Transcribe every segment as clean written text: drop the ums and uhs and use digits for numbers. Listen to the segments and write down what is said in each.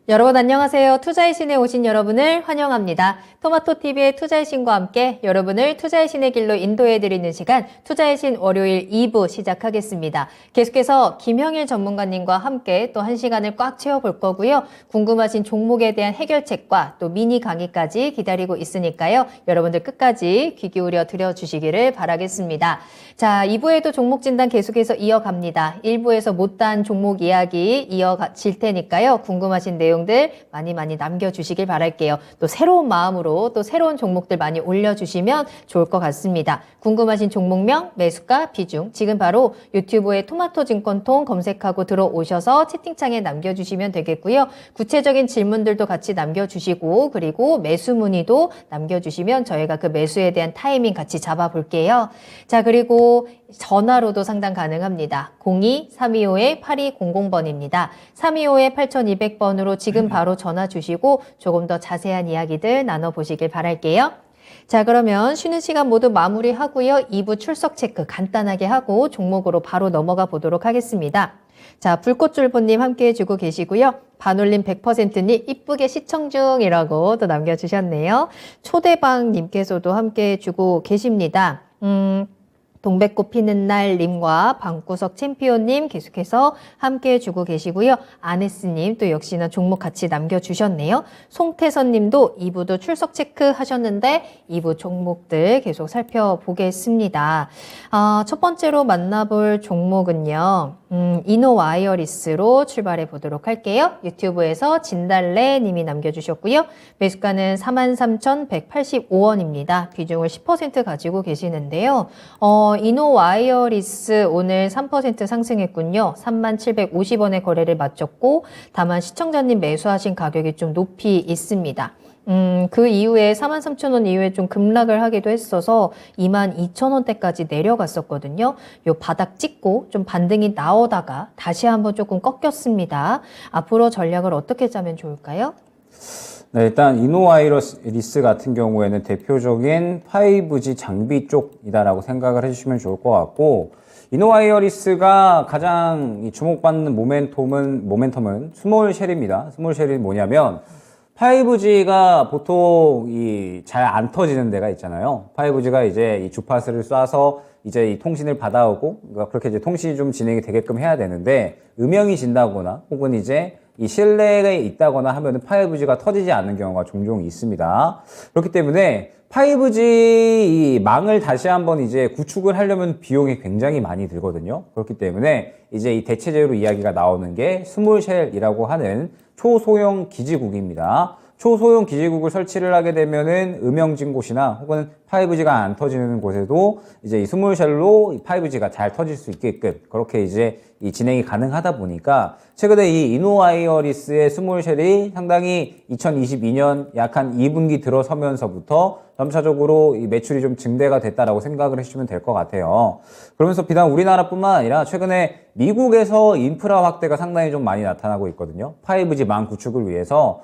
여러분 안녕하세요. 투자의 신에 오신 여러분을 환영합니다. 토마토TV의 투자의 신과 함께 여러분을 투자의 신의 길로 인도해드리는 시간 투자의 신 월요일 2부 시작하겠습니다. 계속해서 김형일 전문가님과 함께 또 1시간을 꽉 채워볼 거고요. 궁금하신 종목에 대한 해결책과 또 미니 강의까지 기다리고 있으니까요. 여러분들 끝까지 귀 기울여 들어주시기를 바라겠습니다. 자, 2부에도 종목 진단 계속해서 이어갑니다. 1부에서 못다한 종목 이야기 이어질 테니까요. 궁금하신 내용들 많이 남겨주시길 바랄게요. 또 새로운 마음으로 또 새로운 종목들 많이 올려주시면 좋을 것 같습니다. 궁금하신 종목명, 매수가, 비중 지금 바로 유튜브에 토마토 증권통 검색하고 들어오셔서 채팅창에 남겨주시면 되겠고요. 구체적인 질문들도 같이 남겨주시고 그리고 매수 문의도 남겨주시면 저희가 그 매수에 대한 타이밍 같이 잡아볼게요. 자, 그리고 전화로도 상담 가능합니다. 02-325-8200번입니다. 325-8200번으로 지금 바로 전화 주시고 조금 더 자세한 이야기들 나눠보시길 바랄게요. 자, 그러면 쉬는 시간 모두 마무리하고요. 2부 출석 체크 간단하게 하고 종목으로 바로 넘어가 보도록 하겠습니다. 자, 불꽃줄보님 함께 해주고 계시고요. 반올림 100%님 이쁘게 시청 중이라고 또 남겨주셨네요. 초대방님께서도 함께 해주고 계십니다. 동백꽃 피는 날 님과 방구석 챔피언님 계속해서 함께 해주고 계시고요. 아네스님 또 역시나 종목 같이 남겨주셨네요. 송태선 님도 2부도 출석 체크하셨는데 2부 종목들 계속 살펴보겠습니다. 첫 번째로 만나볼 종목은요. 이노와이어리스로 출발해 보도록 할게요. 유튜브에서 진달래 님이 남겨주셨고요. 매수가는 43,185원입니다. 비중을 10% 가지고 계시는데요. 이노와이어리스 오늘 3% 상승했군요. 3750원의 거래를 마쳤고 다만 시청자님 매수하신 가격이 좀 높이 있습니다. 그 이후에 43,000원 이후에 좀 급락을 하기도 했어서 22,000원대까지 내려갔었거든요. 요 바닥 찍고 좀 반등이 나오다가 다시 한번 조금 꺾였습니다. 앞으로 전략을 어떻게 짜면 좋을까요? 네, 일단 이노와이어리스 같은 경우에는 대표적인 5G 장비 쪽이다라고 생각을 해주시면 좋을 것 같고, 이노와이어리스가 가장 주목받는 모멘텀은 스몰쉘입니다. 스몰쉘이 뭐냐면 5G가 보통 잘 안 터지는 데가 있잖아요. 5G가 이제 이 주파수를 쏴서 이제 이 통신을 받아오고, 그러니까 그렇게 이제 통신이 좀 진행이 되게끔 해야 되는데, 음영이 진다거나 혹은 이제 이 실내에 있다거나 하면은 5G가 터지지 않는 경우가 종종 있습니다. 그렇기 때문에 5G 이 망을 다시 한번 이제 구축을 하려면 비용이 굉장히 많이 들거든요. 그렇기 때문에 이제 이 대체제로 이야기가 나오는 게 스몰쉘이라고 하는 초소형 기지국입니다. 초소형 기지국을 설치를 하게 되면은 음영진 곳이나 혹은 5G가 안 터지는 곳에도 이제 이 스몰쉘로 5G가 잘 터질 수 있게끔 그렇게 이제 이 진행이 가능하다 보니까 최근에 이 이노와이어리스의 스몰쉘이 상당히 2022년 약 한 2분기 들어서면서부터 점차적으로 이 매출이 좀 증대가 됐다라고 생각을 해주시면 될 것 같아요. 그러면서 비단 우리나라뿐만 아니라 최근에 미국에서 인프라 확대가 상당히 좀 많이 나타나고 있거든요. 5G 망 구축을 위해서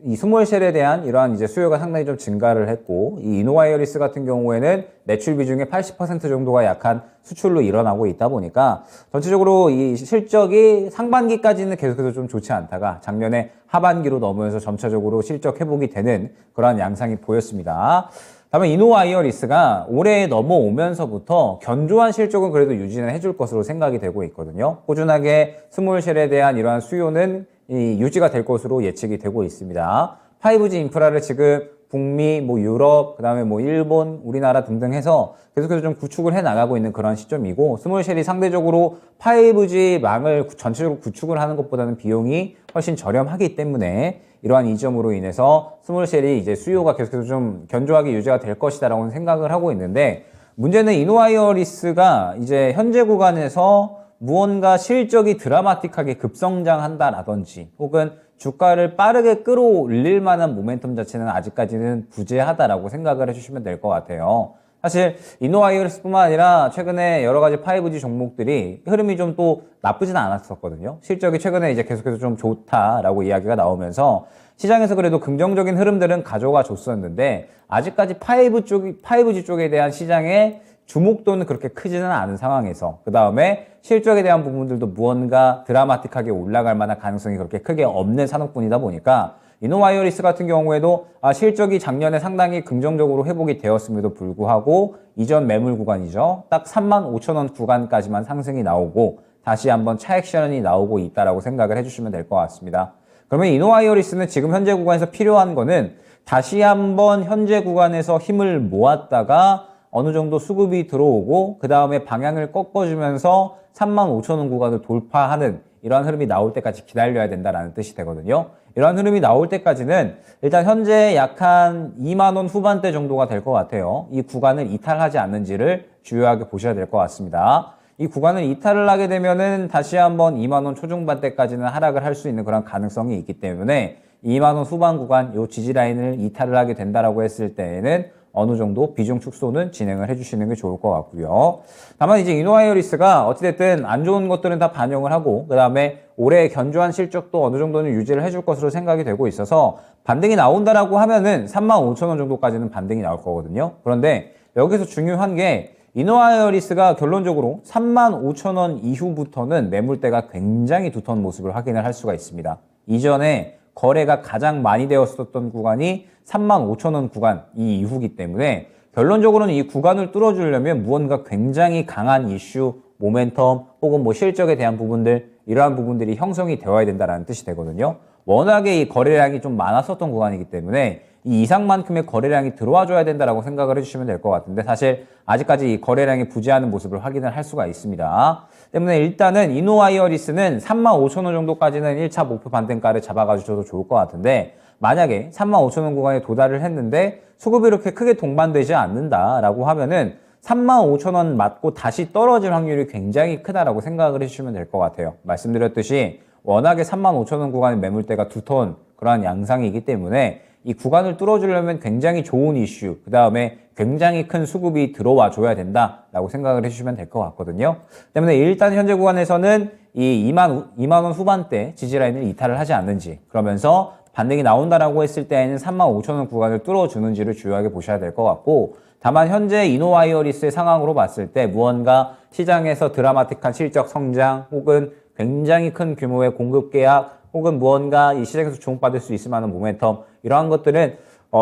이 스몰쉘에 대한 이러한 이제 수요가 상당히 좀 증가를 했고, 이 이노와이어리스 같은 경우에는 매출 비중의 80% 정도가 약한 수출로 일어나고 있다 보니까 전체적으로 이 실적이 상반기까지는 계속해서 좀 좋지 않다가 작년에 하반기로 넘어서 점차적으로 실적 회복이 되는 그러한 양상이 보였습니다. 다만 이노와이어리스가 올해 넘어오면서부터 견조한 실적은 그래도 유지는 해줄 것으로 생각이 되고 있거든요. 꾸준하게 스몰쉘에 대한 이러한 수요는 유지가 될 것으로 예측이 되고 있습니다. 5G 인프라를 지금 북미, 유럽, 그 다음에 일본, 우리나라 등등 해서 계속해서 좀 구축을 해 나가고 있는 그런 시점이고, 스몰쉘이 상대적으로 5G 망을 전체적으로 구축을 하는 것보다는 비용이 훨씬 저렴하기 때문에 이러한 이점으로 인해서 스몰쉘이 이제 수요가 계속해서 좀 견조하게 유지가 될 것이다라고 생각을 하고 있는데, 문제는 이노와이어리스가 이제 현재 구간에서 무언가 실적이 드라마틱하게 급성장한다라든지 혹은 주가를 빠르게 끌어올릴 만한 모멘텀 자체는 아직까지는 부재하다라고 생각을 해주시면 될 것 같아요. 사실 이노와이어리스뿐만 아니라 최근에 여러 가지 5G 종목들이 흐름이 좀 또 나쁘진 않았었거든요. 실적이 최근에 이제 계속해서 좀 좋다라고 이야기가 나오면서 시장에서 그래도 긍정적인 흐름들은 가져가 줬었는데 아직까지 5G 쪽에 대한 시장의 주목도는 그렇게 크지는 않은 상황에서 그 다음에 실적에 대한 부분들도 무언가 드라마틱하게 올라갈 만한 가능성이 그렇게 크게 없는 산업군이다 보니까 이노와이어리스 같은 경우에도 실적이 작년에 상당히 긍정적으로 회복이 되었음에도 불구하고 이전 매물 구간이죠. 딱 35,000원 구간까지만 상승이 나오고 다시 한번 차액션이 나오고 있다라고 생각을 해주시면 될 것 같습니다. 그러면 이노와이어리스는 지금 현재 구간에서 필요한 거는 다시 한번 현재 구간에서 힘을 모았다가 어느 정도 수급이 들어오고 그 다음에 방향을 꺾어주면서 35,000원 구간을 돌파하는 이러한 흐름이 나올 때까지 기다려야 된다라는 뜻이 되거든요. 이러한 흐름이 나올 때까지는 일단 현재 약 한 2만 원 후반대 정도가 될 것 같아요. 이 구간을 이탈하지 않는지를 주요하게 보셔야 될 것 같습니다. 이 구간을 이탈을 하게 되면은 다시 한번 2만 원 초중반대까지는 하락을 할 수 있는 그런 가능성이 있기 때문에 2만 원 후반 구간 요 지지 라인을 이탈을 하게 된다라고 했을 때에는 어느 정도 비중 축소는 진행을 해주시는 게 좋을 것 같고요. 다만 이제 이노와이어리스가 어찌됐든 안 좋은 것들은 다 반영을 하고 그 다음에 올해 견조한 실적도 어느 정도는 유지를 해줄 것으로 생각이 되고 있어서 반등이 나온다라고 하면은 35,000원 정도까지는 반등이 나올 거거든요. 그런데 여기서 중요한 게 이노와이어리스가 결론적으로 35,000원 이후부터는 매물대가 굉장히 두터운 모습을 확인을 할 수가 있습니다. 이전에 거래가 가장 많이 되었었던 구간이 35,000원 구간 이 이후기 때문에 결론적으로는 이 구간을 뚫어주려면 무언가 굉장히 강한 이슈, 모멘텀 혹은 뭐 실적에 대한 부분들 이러한 부분들이 형성이 되어야 된다는 뜻이 되거든요. 워낙에 이 거래량이 좀 많았었던 구간이기 때문에 이 이상만큼의 거래량이 들어와 줘야 된다라고 생각을 해주시면 될 것 같은데 사실 아직까지 이 거래량이 부재하는 모습을 확인을 할 수가 있습니다. 때문에 일단은 이노와이어리스는 35,000원 정도까지는 1차 목표 반등가를 잡아가주셔도 좋을 것 같은데 만약에 35,000원 구간에 도달을 했는데 수급이 이렇게 크게 동반되지 않는다라고 하면은 35,000원 맞고 다시 떨어질 확률이 굉장히 크다라고 생각을 해주시면 될 것 같아요. 말씀드렸듯이 워낙에 35,000원 구간의 매물대가 두터운 그러한 양상이기 때문에 이 구간을 뚫어주려면 굉장히 좋은 이슈, 그 다음에 굉장히 큰 수급이 들어와 줘야 된다라고 생각을 해주시면 될 것 같거든요. 때문에 일단 현재 구간에서는 이 2만 원 후반대 지지라인을 이탈을 하지 않는지, 그러면서 반등이 나온다라고 했을 때에는 35,000원 구간을 뚫어주는지를 주요하게 보셔야 될 것 같고, 다만 현재 이노와이어리스의 상황으로 봤을 때 무언가 시장에서 드라마틱한 실적 성장 혹은 굉장히 큰 규모의 공급 계약 혹은 무언가 이 시장에서 주목받을 수 있을 만한 모멘텀 이러한 것들은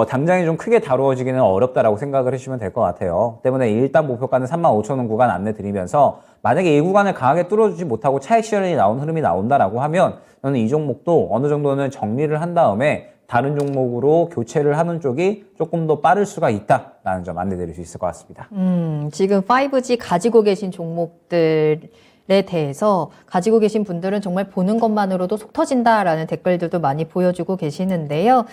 당장에 좀 크게 다루어지기는 어렵다라고 생각을 해주시면 될 것 같아요. 때문에 일단 목표가는 35,000원 구간 안내 드리면서 만약에 이 구간을 강하게 뚫어주지 못하고 차익 실현이 나온 흐름이 나온다라고 하면 저는 이 종목도 어느 정도는 정리를 한 다음에 다른 종목으로 교체를 하는 쪽이 조금 더 빠를 수가 있다라는 점 안내 드릴 수 있을 것 같습니다. 지금 5G 가지고 계신 종목들에 대해서 가지고 계신 분들은 정말 보는 것만으로도 속 터진다라는 댓글들도 많이 보여주고 계시는데요.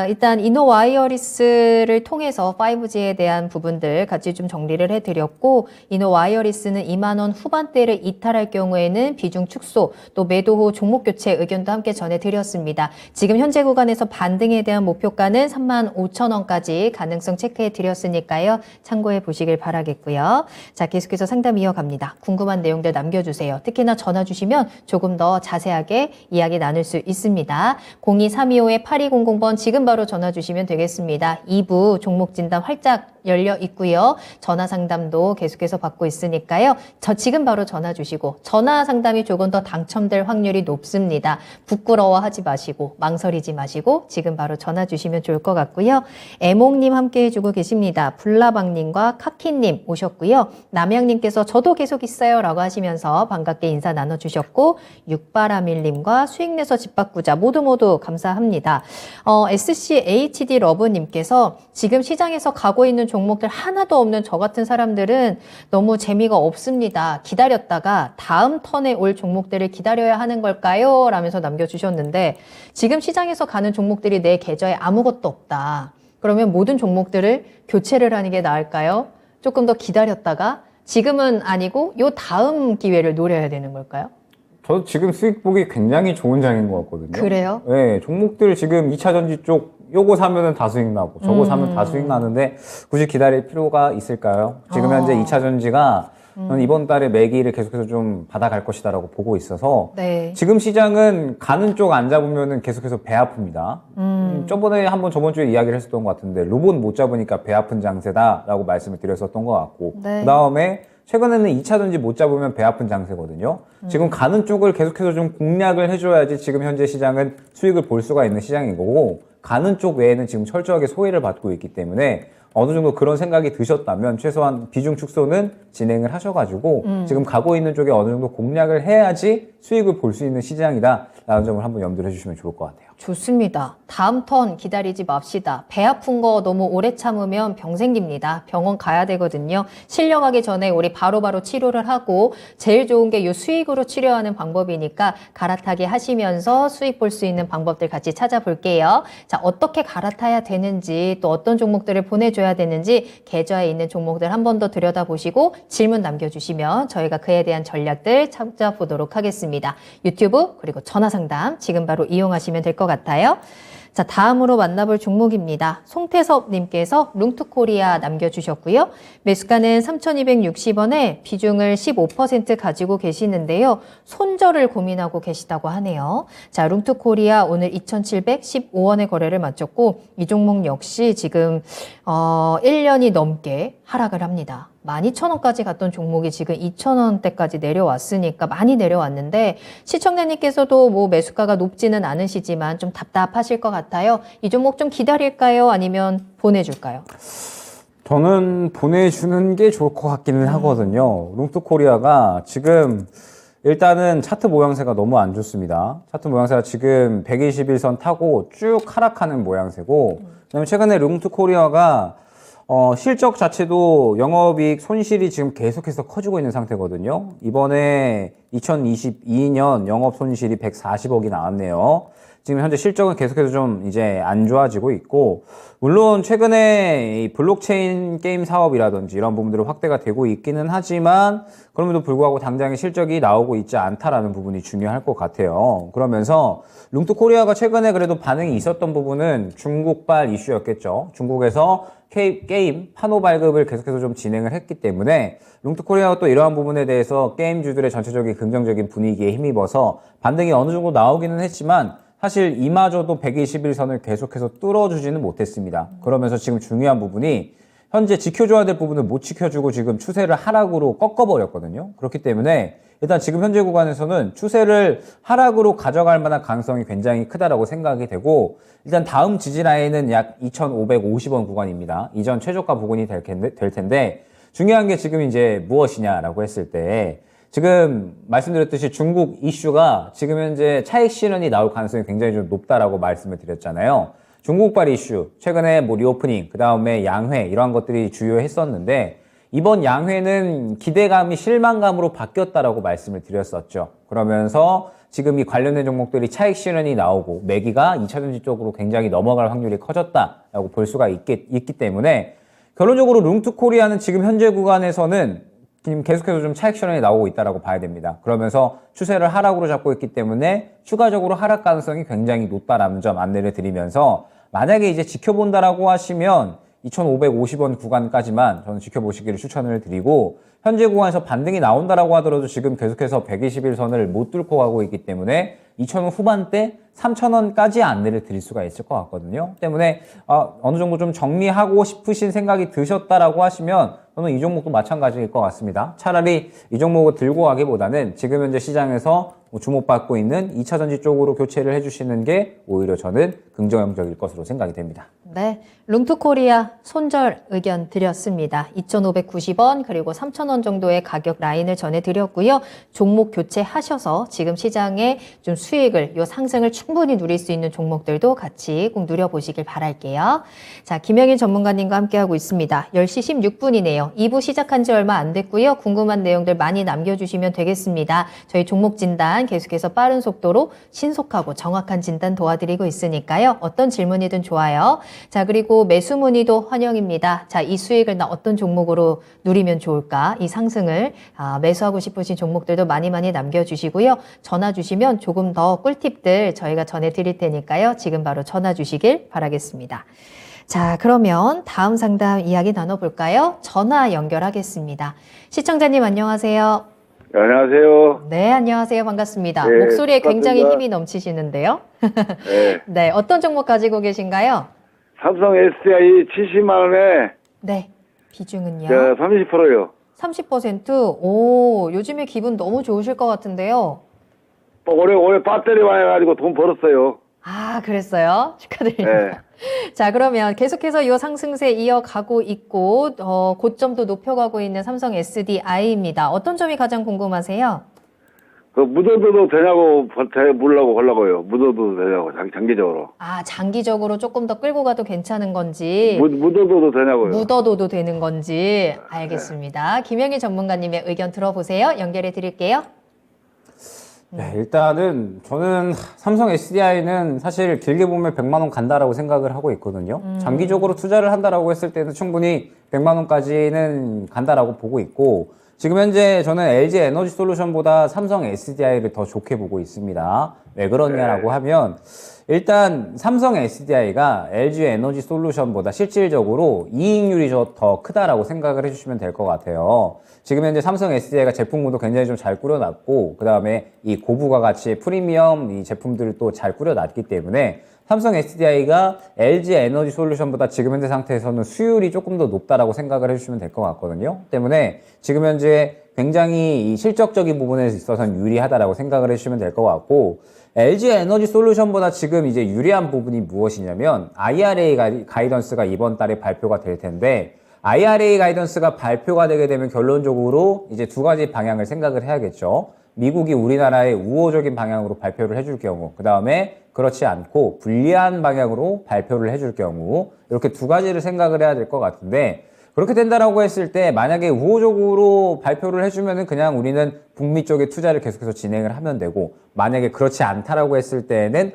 일단 이노와이어리스를 통해서 5G에 대한 부분들 같이 좀 정리를 해드렸고, 이노와이어리스는 2만 원 후반대를 이탈할 경우에는 비중 축소, 또 매도 후 종목 교체 의견도 함께 전해드렸습니다. 지금 현재 구간에서 반등에 대한 목표가는 35,000원까지 가능성 체크해드렸으니까요. 참고해 보시길 바라겠고요. 자, 계속해서 상담 이어갑니다. 궁금한 내용들 남겨주세요. 특히나 전화 주시면 조금 더 자세하게 이야기 나눌 수 있습니다. 02325-8200번 지금 바로 전화 주시면 되겠습니다. 2부 종목 진단 활짝 열려 있고요. 전화 상담도 계속해서 받고 있으니까요. 지금 바로 전화 주시고 전화 상담이 조금 더 당첨될 확률이 높습니다. 부끄러워하지 마시고 망설이지 마시고 지금 바로 전화 주시면 좋을 것 같고요. 애몽님 함께 해주고 계십니다. 불나방님과 카키님 오셨고요. 남양님께서 저도 계속 있어요 라고 하시면서 반갑게 인사 나눠주셨고, 육바라밀님과 수익내서 집 바꾸자 모두 감사합니다. SCHD 러브님께서 지금 시장에서 가고 있는 종목들 하나도 없는 저 같은 사람들은 너무 재미가 없습니다. 기다렸다가 다음 턴에 올 종목들을 기다려야 하는 걸까요? 라면서 남겨주셨는데, 지금 시장에서 가는 종목들이 내 계좌에 아무것도 없다. 그러면 모든 종목들을 교체를 하는 게 나을까요? 조금 더 기다렸다가 지금은 아니고 요 다음 기회를 노려야 되는 걸까요? 저도 지금 수익 보기 굉장히 좋은 장인 것 같거든요. 그래요? 네, 종목들 지금 2차 전지 쪽 요거 사면은 다 수익 나고 저거 사면 다 수익 나는데 굳이 기다릴 필요가 있을까요? 지금 현재 2차 전지가 저는 이번 달에 매기를 계속해서 좀 받아갈 것이다라고 보고 있어서 네. 지금 시장은 가는 쪽 안 잡으면은 계속해서 배 아픕니다. 저번 주에 이야기를 했었던 것 같은데 로봇 못 잡으니까 배 아픈 장세다라고 말씀을 드렸었던 것 같고 네. 그다음에 최근에는 2차전지 못 잡으면 배 아픈 장세거든요. 지금 가는 쪽을 계속해서 좀 공략을 해줘야지 지금 현재 시장은 수익을 볼 수가 있는 시장인 거고 가는 쪽 외에는 지금 철저하게 소외를 받고 있기 때문에 어느 정도 그런 생각이 드셨다면 최소한 비중 축소는 진행을 하셔가지고 지금 가고 있는 쪽에 어느 정도 공략을 해야지 수익을 볼 수 있는 시장이다라는 점을 한번 염두를 해주시면 좋을 것 같아요. 좋습니다. 다음 턴 기다리지 맙시다. 배 아픈 거 너무 오래 참으면 병 생깁니다. 병원 가야 되거든요. 실려가기 전에 우리 바로바로 치료를 하고 제일 좋은 게 이 수익으로 치료하는 방법이니까 갈아타기 하시면서 수익 볼 수 있는 방법들 같이 찾아볼게요. 자, 어떻게 갈아타야 되는지 또 어떤 종목들을 보내줘야 되는지 계좌에 있는 종목들 한 번 더 들여다보시고 질문 남겨주시면 저희가 그에 대한 전략들 찾아보도록 하겠습니다. 유튜브 그리고 전화상담 지금 바로 이용하시면 될 것 같아요. 자, 다음으로 만나볼 종목입니다. 송태섭님께서 룽투코리아 남겨주셨고요. 매수가는 3,260원에 비중을 15% 가지고 계시는데요. 손절을 고민하고 계시다고 하네요. 자, 룽투코리아 오늘 2,715원의 거래를 마쳤고 이 종목 역시 지금 1년이 넘게 하락을 합니다. 12,000원까지 갔던 종목이 지금 2,000원대까지 내려왔으니까 많이 내려왔는데 시청자님께서도 뭐 매수가가 높지는 않으시지만 좀 답답하실 것 같아요. 이 종목 좀 기다릴까요? 아니면 보내줄까요? 저는 보내주는 게 좋을 것 같기는 하거든요. 룽투코리아가 지금 일단은 차트 모양새가 너무 안 좋습니다. 차트 모양새가 지금 121선 타고 쭉 하락하는 모양새고 그다음에 최근에 룽투코리아가 실적 자체도 영업이익 손실이 지금 계속해서 커지고 있는 상태거든요. 이번에 2022년 영업 손실이 140억이 나왔네요. 지금 현재 실적은 계속해서 좀 이제 안 좋아지고 있고, 물론 최근에 이 블록체인 게임 사업이라든지 이런 부분들은 확대가 되고 있기는 하지만, 그럼에도 불구하고 당장의 실적이 나오고 있지 않다라는 부분이 중요할 것 같아요. 그러면서 룽투코리아가 최근에 그래도 반응이 있었던 부분은 중국발 이슈였겠죠. 중국에서 게임 판호 발급을 계속해서 좀 진행을 했기 때문에 룽투코리아가 또 이러한 부분에 대해서 게임주들의 전체적인 긍정적인 분위기에 힘입어서 반등이 어느 정도 나오기는 했지만 사실 이마저도 121선을 계속해서 뚫어주지는 못했습니다. 그러면서 지금 중요한 부분이 현재 지켜줘야 될 부분을 못 지켜주고 지금 추세를 하락으로 꺾어버렸거든요. 그렇기 때문에 일단 지금 현재 구간에서는 추세를 하락으로 가져갈 만한 가능성이 굉장히 크다라고 생각이 되고, 일단 다음 지지 라인은 약 2,550원 구간입니다. 이전 최저가 부근이 될 텐데, 중요한 게 지금 이제 무엇이냐라고 했을 때, 지금 말씀드렸듯이 중국 이슈가 지금 현재 차익 실현이 나올 가능성이 굉장히 좀 높다라고 말씀을 드렸잖아요. 중국발 이슈, 최근에 뭐 리오프닝, 그 다음에 양회 이러한 것들이 주요했었는데, 이번 양회는 기대감이 실망감으로 바뀌었다라고 말씀을 드렸었죠. 그러면서 지금 이 관련된 종목들이 차익 실현이 나오고 매기가 2차전지 쪽으로 굉장히 넘어갈 확률이 커졌다라고 볼 수가 있기 때문에 결론적으로 룽투코리아는 지금 현재 구간에서는 지금 계속해서 좀 차익 실현이 나오고 있다라고 봐야 됩니다. 그러면서 추세를 하락으로 잡고 있기 때문에 추가적으로 하락 가능성이 굉장히 높다라는 점 안내를 드리면서, 만약에 이제 지켜본다라고 하시면 2,550원 구간까지만 저는 지켜보시기를 추천을 드리고, 현재 구간에서 반등이 나온다라고 하더라도 지금 계속해서 121선을 못 뚫고 가고 있기 때문에 2,000원 후반대 3,000원까지 안내를 드릴 수가 있을 것 같거든요. 때문에 어느 정도 좀 정리하고 싶으신 생각이 드셨다라고 하시면 저는 이 종목도 마찬가지일 것 같습니다. 차라리 이 종목을 들고 가기보다는 지금 현재 시장에서 주목받고 있는 2차전지 쪽으로 교체를 해주시는 게 오히려 저는 긍정적일 것으로 생각이 됩니다. 네, 룽투코리아 손절 의견 드렸습니다. 2,590원 그리고 3,000원 정도의 가격 라인을 전해드렸고요. 종목 교체하셔서 지금 시장에 좀 수익을, 요 상승을 충분히 누릴 수 있는 종목들도 같이 꼭 누려보시길 바랄게요. 자, 김영일 전문가님과 함께하고 있습니다. 10시 16분이네요. 2부 시작한 지 얼마 안 됐고요. 궁금한 내용들 많이 남겨주시면 되겠습니다. 저희 종목 진단 계속해서 빠른 속도로 신속하고 정확한 진단 도와드리고 있으니까요. 어떤 질문이든 좋아요. 자, 그리고 매수 문의도 환영입니다. 자, 이 수익을 나 어떤 종목으로 누리면 좋을까? 이 상승을 매수하고 싶으신 종목들도 많이 남겨주시고요. 전화 주시면 조금 더 꿀팁들 저희가 전해드릴 테니까요. 지금 바로 전화 주시길 바라겠습니다. 자, 그러면 다음 상담 이야기 나눠볼까요? 전화 연결하겠습니다. 시청자님 안녕하세요. 네, 안녕하세요. 네, 안녕하세요. 반갑습니다. 네, 목소리에 굉장히 반갑습니다. 힘이 넘치시는데요. 네. 네, 어떤 종목 가지고 계신가요? 삼성 SDI 70만 원에 네, 비중은요? 30%요. 30%? 오, 요즘에 기분 너무 좋으실 것 같은데요. 올해 배터리 와가지고 돈 벌었어요. 아, 그랬어요? 축하드립니다. 자, 그러면 계속해서 이 상승세 이어가고 있고, 고점도 높여가고 있는 삼성 SDI입니다. 어떤 점이 가장 궁금하세요? 그 묻어둬도 되냐고 물라고 걸라고요. 묻어둬도 되냐고 장기적으로. 아, 장기적으로 조금 더 끌고 가도 괜찮은 건지, 묻어둬도 되냐고요. 묻어둬도 되는 건지, 알겠습니다. 김영희 전문가님의 의견 들어보세요. 연결해 드릴게요. 네, 일단은 저는 삼성 SDI는 사실 길게 보면 100만 원 간다라고 생각을 하고 있거든요. 장기적으로 투자를 한다라고 했을 때는 충분히 100만 원까지는 간다라고 보고 있고, 지금 현재 저는 LG 에너지 솔루션보다 삼성 SDI를 더 좋게 보고 있습니다. 왜 그러냐라고 하면 일단 삼성 SDI가 LG 에너지 솔루션보다 실질적으로 이익률이 더 크다라고 생각을 해주시면 될 것 같아요. 지금 현재 삼성 SDI가 제품군도 굉장히 좀 잘 꾸려놨고, 그 다음에 이 고부가 가치의 프리미엄 이 제품들을 또 잘 꾸려놨기 때문에 삼성 SDI가 LG 에너지 솔루션보다 지금 현재 상태에서는 수율이 조금 더 높다라고 생각을 해주시면 될 것 같거든요. 때문에 지금 현재 굉장히 이 실적적인 부분에 있어서는 유리하다라고 생각을 해주시면 될 것 같고, LG 에너지 솔루션보다 지금 이제 유리한 부분이 무엇이냐면 IRA 가이던스가 이번 달에 발표가 될 텐데, IRA 가이던스가 발표가 되게 되면 결론적으로 이제 두 가지 방향을 생각을 해야겠죠. 미국이 우리나라의 우호적인 방향으로 발표를 해줄 경우, 그 다음에 그렇지 않고 불리한 방향으로 발표를 해줄 경우, 이렇게 두 가지를 생각을 해야 될 것 같은데, 그렇게 된다라고 했을 때 만약에 우호적으로 발표를 해주면은 그냥 우리는 북미 쪽에 투자를 계속해서 진행을 하면 되고, 만약에 그렇지 않다라고 했을 때는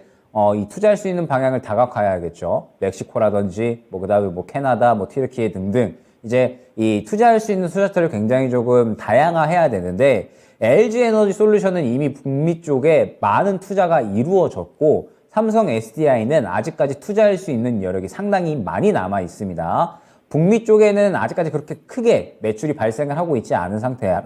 이 투자할 수 있는 방향을 다각화해야겠죠. 멕시코라든지 그다음에 캐나다, 튀르키예 등등 이제 이 투자할 수 있는 투자처를 굉장히 조금 다양화해야 되는데, LG 에너지 솔루션은 이미 북미 쪽에 많은 투자가 이루어졌고, 삼성 SDI는 아직까지 투자할 수 있는 여력이 상당히 많이 남아 있습니다. 북미 쪽에는 아직까지 그렇게 크게 매출이 발생을 하고 있지 않은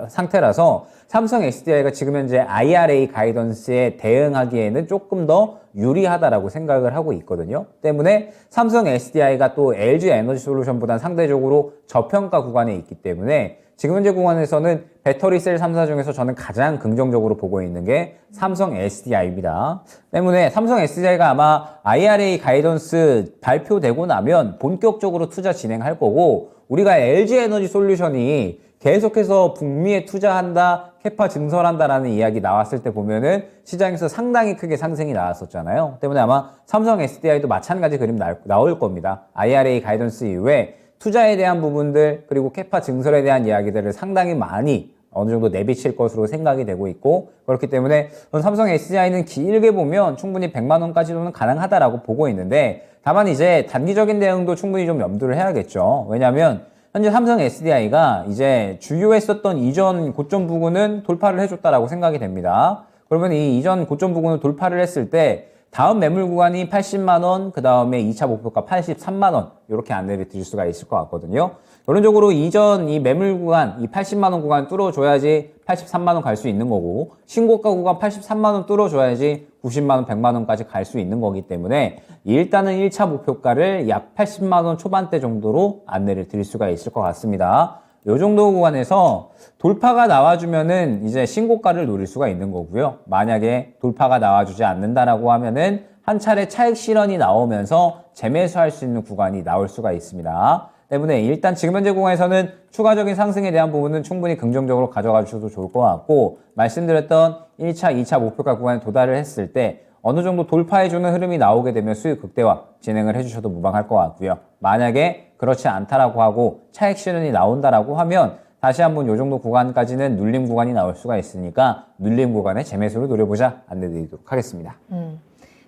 상태라서 삼성 SDI가 지금 현재 IRA 가이던스에 대응하기에는 조금 더 유리하다라고 생각을 하고 있거든요. 때문에 삼성 SDI가 또 LG 에너지 솔루션보다는 상대적으로 저평가 구간에 있기 때문에 지금 현재 구간에서는 배터리 셀 3사 중에서 저는 가장 긍정적으로 보고 있는 게 삼성 SDI입니다. 때문에 삼성 SDI가 아마 IRA 가이던스 발표되고 나면 본격적으로 투자 진행할 거고, 우리가 LG 에너지 솔루션이 계속해서 북미에 투자한다, 캐파 증설한다라는 이야기 나왔을 때 보면은 시장에서 상당히 크게 상승이 나왔었잖아요. 때문에 아마 삼성 SDI도 마찬가지 그림 나올 겁니다. IRA 가이던스 이후에 투자에 대한 부분들, 그리고 캐파 증설에 대한 이야기들을 상당히 많이 어느 정도 내비칠 것으로 생각이 되고 있고, 그렇기 때문에 삼성 SDI는 길게 보면 충분히 100만 원까지는 가능하다라고 보고 있는데, 다만 이제 단기적인 대응도 충분히 좀 염두를 해야겠죠. 왜냐하면 현재 삼성 SDI가 이제 주요했었던 이전 고점 부근은 돌파를 해줬다라고 생각이 됩니다. 그러면 이 이전 고점 부근을 돌파를 했을 때 다음 매물 구간이 80만 원, 그 다음에 2차 목표가 83만 원, 이렇게 안내를 드릴 수가 있을 것 같거든요. 결론적으로 이전 이 매물 구간, 이 80만 원 구간 뚫어줘야지 83만 원 갈 수 있는 거고, 신고가 구간 83만 원 뚫어줘야지 90만 원, 100만 원까지 갈 수 있는 거기 때문에 일단은 1차 목표가를 약 80만 원 초반대 정도로 안내를 드릴 수가 있을 것 같습니다. 요 정도 구간에서 돌파가 나와주면은 이제 신고가를 노릴 수가 있는 거고요. 만약에 돌파가 나와주지 않는다라고 하면은 한 차례 차익 실현이 나오면서 재매수할 수 있는 구간이 나올 수가 있습니다. 때문에 일단 지금 현재 구간에서는 추가적인 상승에 대한 부분은 충분히 긍정적으로 가져가 주셔도 좋을 것 같고, 말씀드렸던 1차, 2차 목표가 구간에 도달을 했을 때 어느 정도 돌파해주는 흐름이 나오게 되면 수익 극대화 진행을 해주셔도 무방할 것 같고요. 만약에 그렇지 않다라고 하고 차익 실현이 나온다라고 하면 다시 한번 이 정도 구간까지는 눌림 구간이 나올 수가 있으니까 눌림 구간에 재매수를 노려보자 안내드리도록 하겠습니다.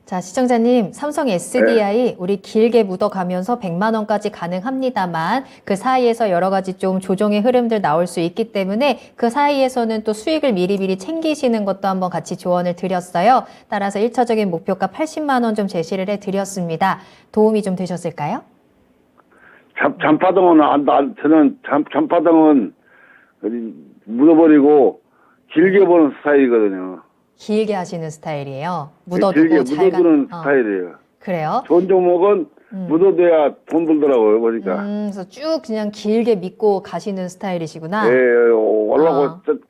자, 시청자님, 삼성 SDI 우리 길게 묻어가면서 100만 원까지 가능합니다만 그 사이에서 여러 가지 좀 조정의 흐름들 나올 수 있기 때문에 그 사이에서는 또 수익을 미리미리 챙기시는 것도 한번 같이 조언을 드렸어요. 따라서 1차적인 목표가 80만 원 좀 제시를 해드렸습니다. 도움이 좀 되셨을까요? 잔바닥은 저는 잔바닥은 묻어버리고 길게 보는 스타일이거든요. 길게 하시는 스타일이에요. 길게 묻어두고 잘 묻어두는 가. 스타일이에요. 그래요? 좋은 종목은 묻어둬야 돈 벌더라고요, 보니까. 그래서 쭉 그냥 길게 믿고 가시는 스타일이시구나. 예,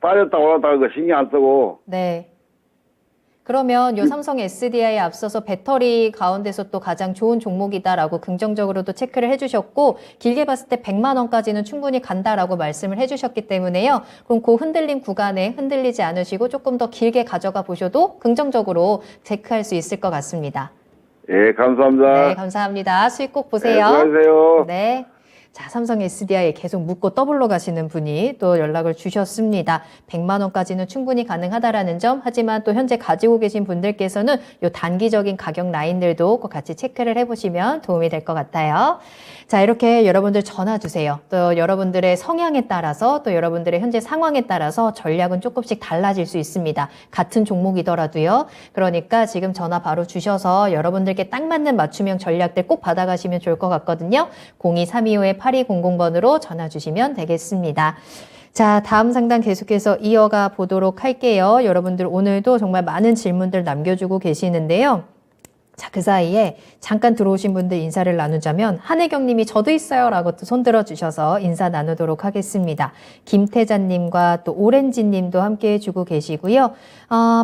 빠졌다 올랐다 그 신경 안 쓰고. 네. 그러면 요 삼성 SDI에 앞서서 배터리 가운데서 또 가장 좋은 종목이다라고 긍정적으로도 체크를 해주셨고, 길게 봤을 때 100만 원까지는 충분히 간다라고 말씀을 해주셨기 때문에요. 그럼 그 흔들림 구간에 흔들리지 않으시고 조금 더 길게 가져가 보셔도 긍정적으로 체크할 수 있을 것 같습니다. 예, 감사합니다. 네, 감사합니다. 수익 꼭 네, 보세요. 수고하세요. 네. 자, 삼성 SDI에 계속 묻고 더블로 가시는 분이 또 연락을 주셨습니다. 100만 원까지는 충분히 가능하다라는 점, 하지만 또 현재 가지고 계신 분들께서는 요 단기적인 가격 라인들도 꼭 같이 체크를 해보시면 도움이 될 것 같아요. 자, 이렇게 여러분들 전화 주세요. 또 여러분들의 성향에 따라서 또 여러분들의 현재 상황에 따라서 전략은 조금씩 달라질 수 있습니다. 같은 종목이더라도요. 그러니까 지금 전화 바로 주셔서 여러분들께 딱 맞는 맞춤형 전략들 꼭 받아가시면 좋을 것 같거든요. 0232-8200번으로 전화 주시면 되겠습니다. 자, 다음 상담 계속해서 이어가 보도록 할게요. 여러분들 오늘도 정말 많은 질문들 남겨주고 계시는데요. 자, 그 사이에 잠깐 들어오신 분들 인사를 나누자면 한혜경 님이 저도 있어요 라고 또 손들어 주셔서 인사 나누도록 하겠습니다. 김태잔 님과 또 오렌지 님도 함께 해주고 계시고요.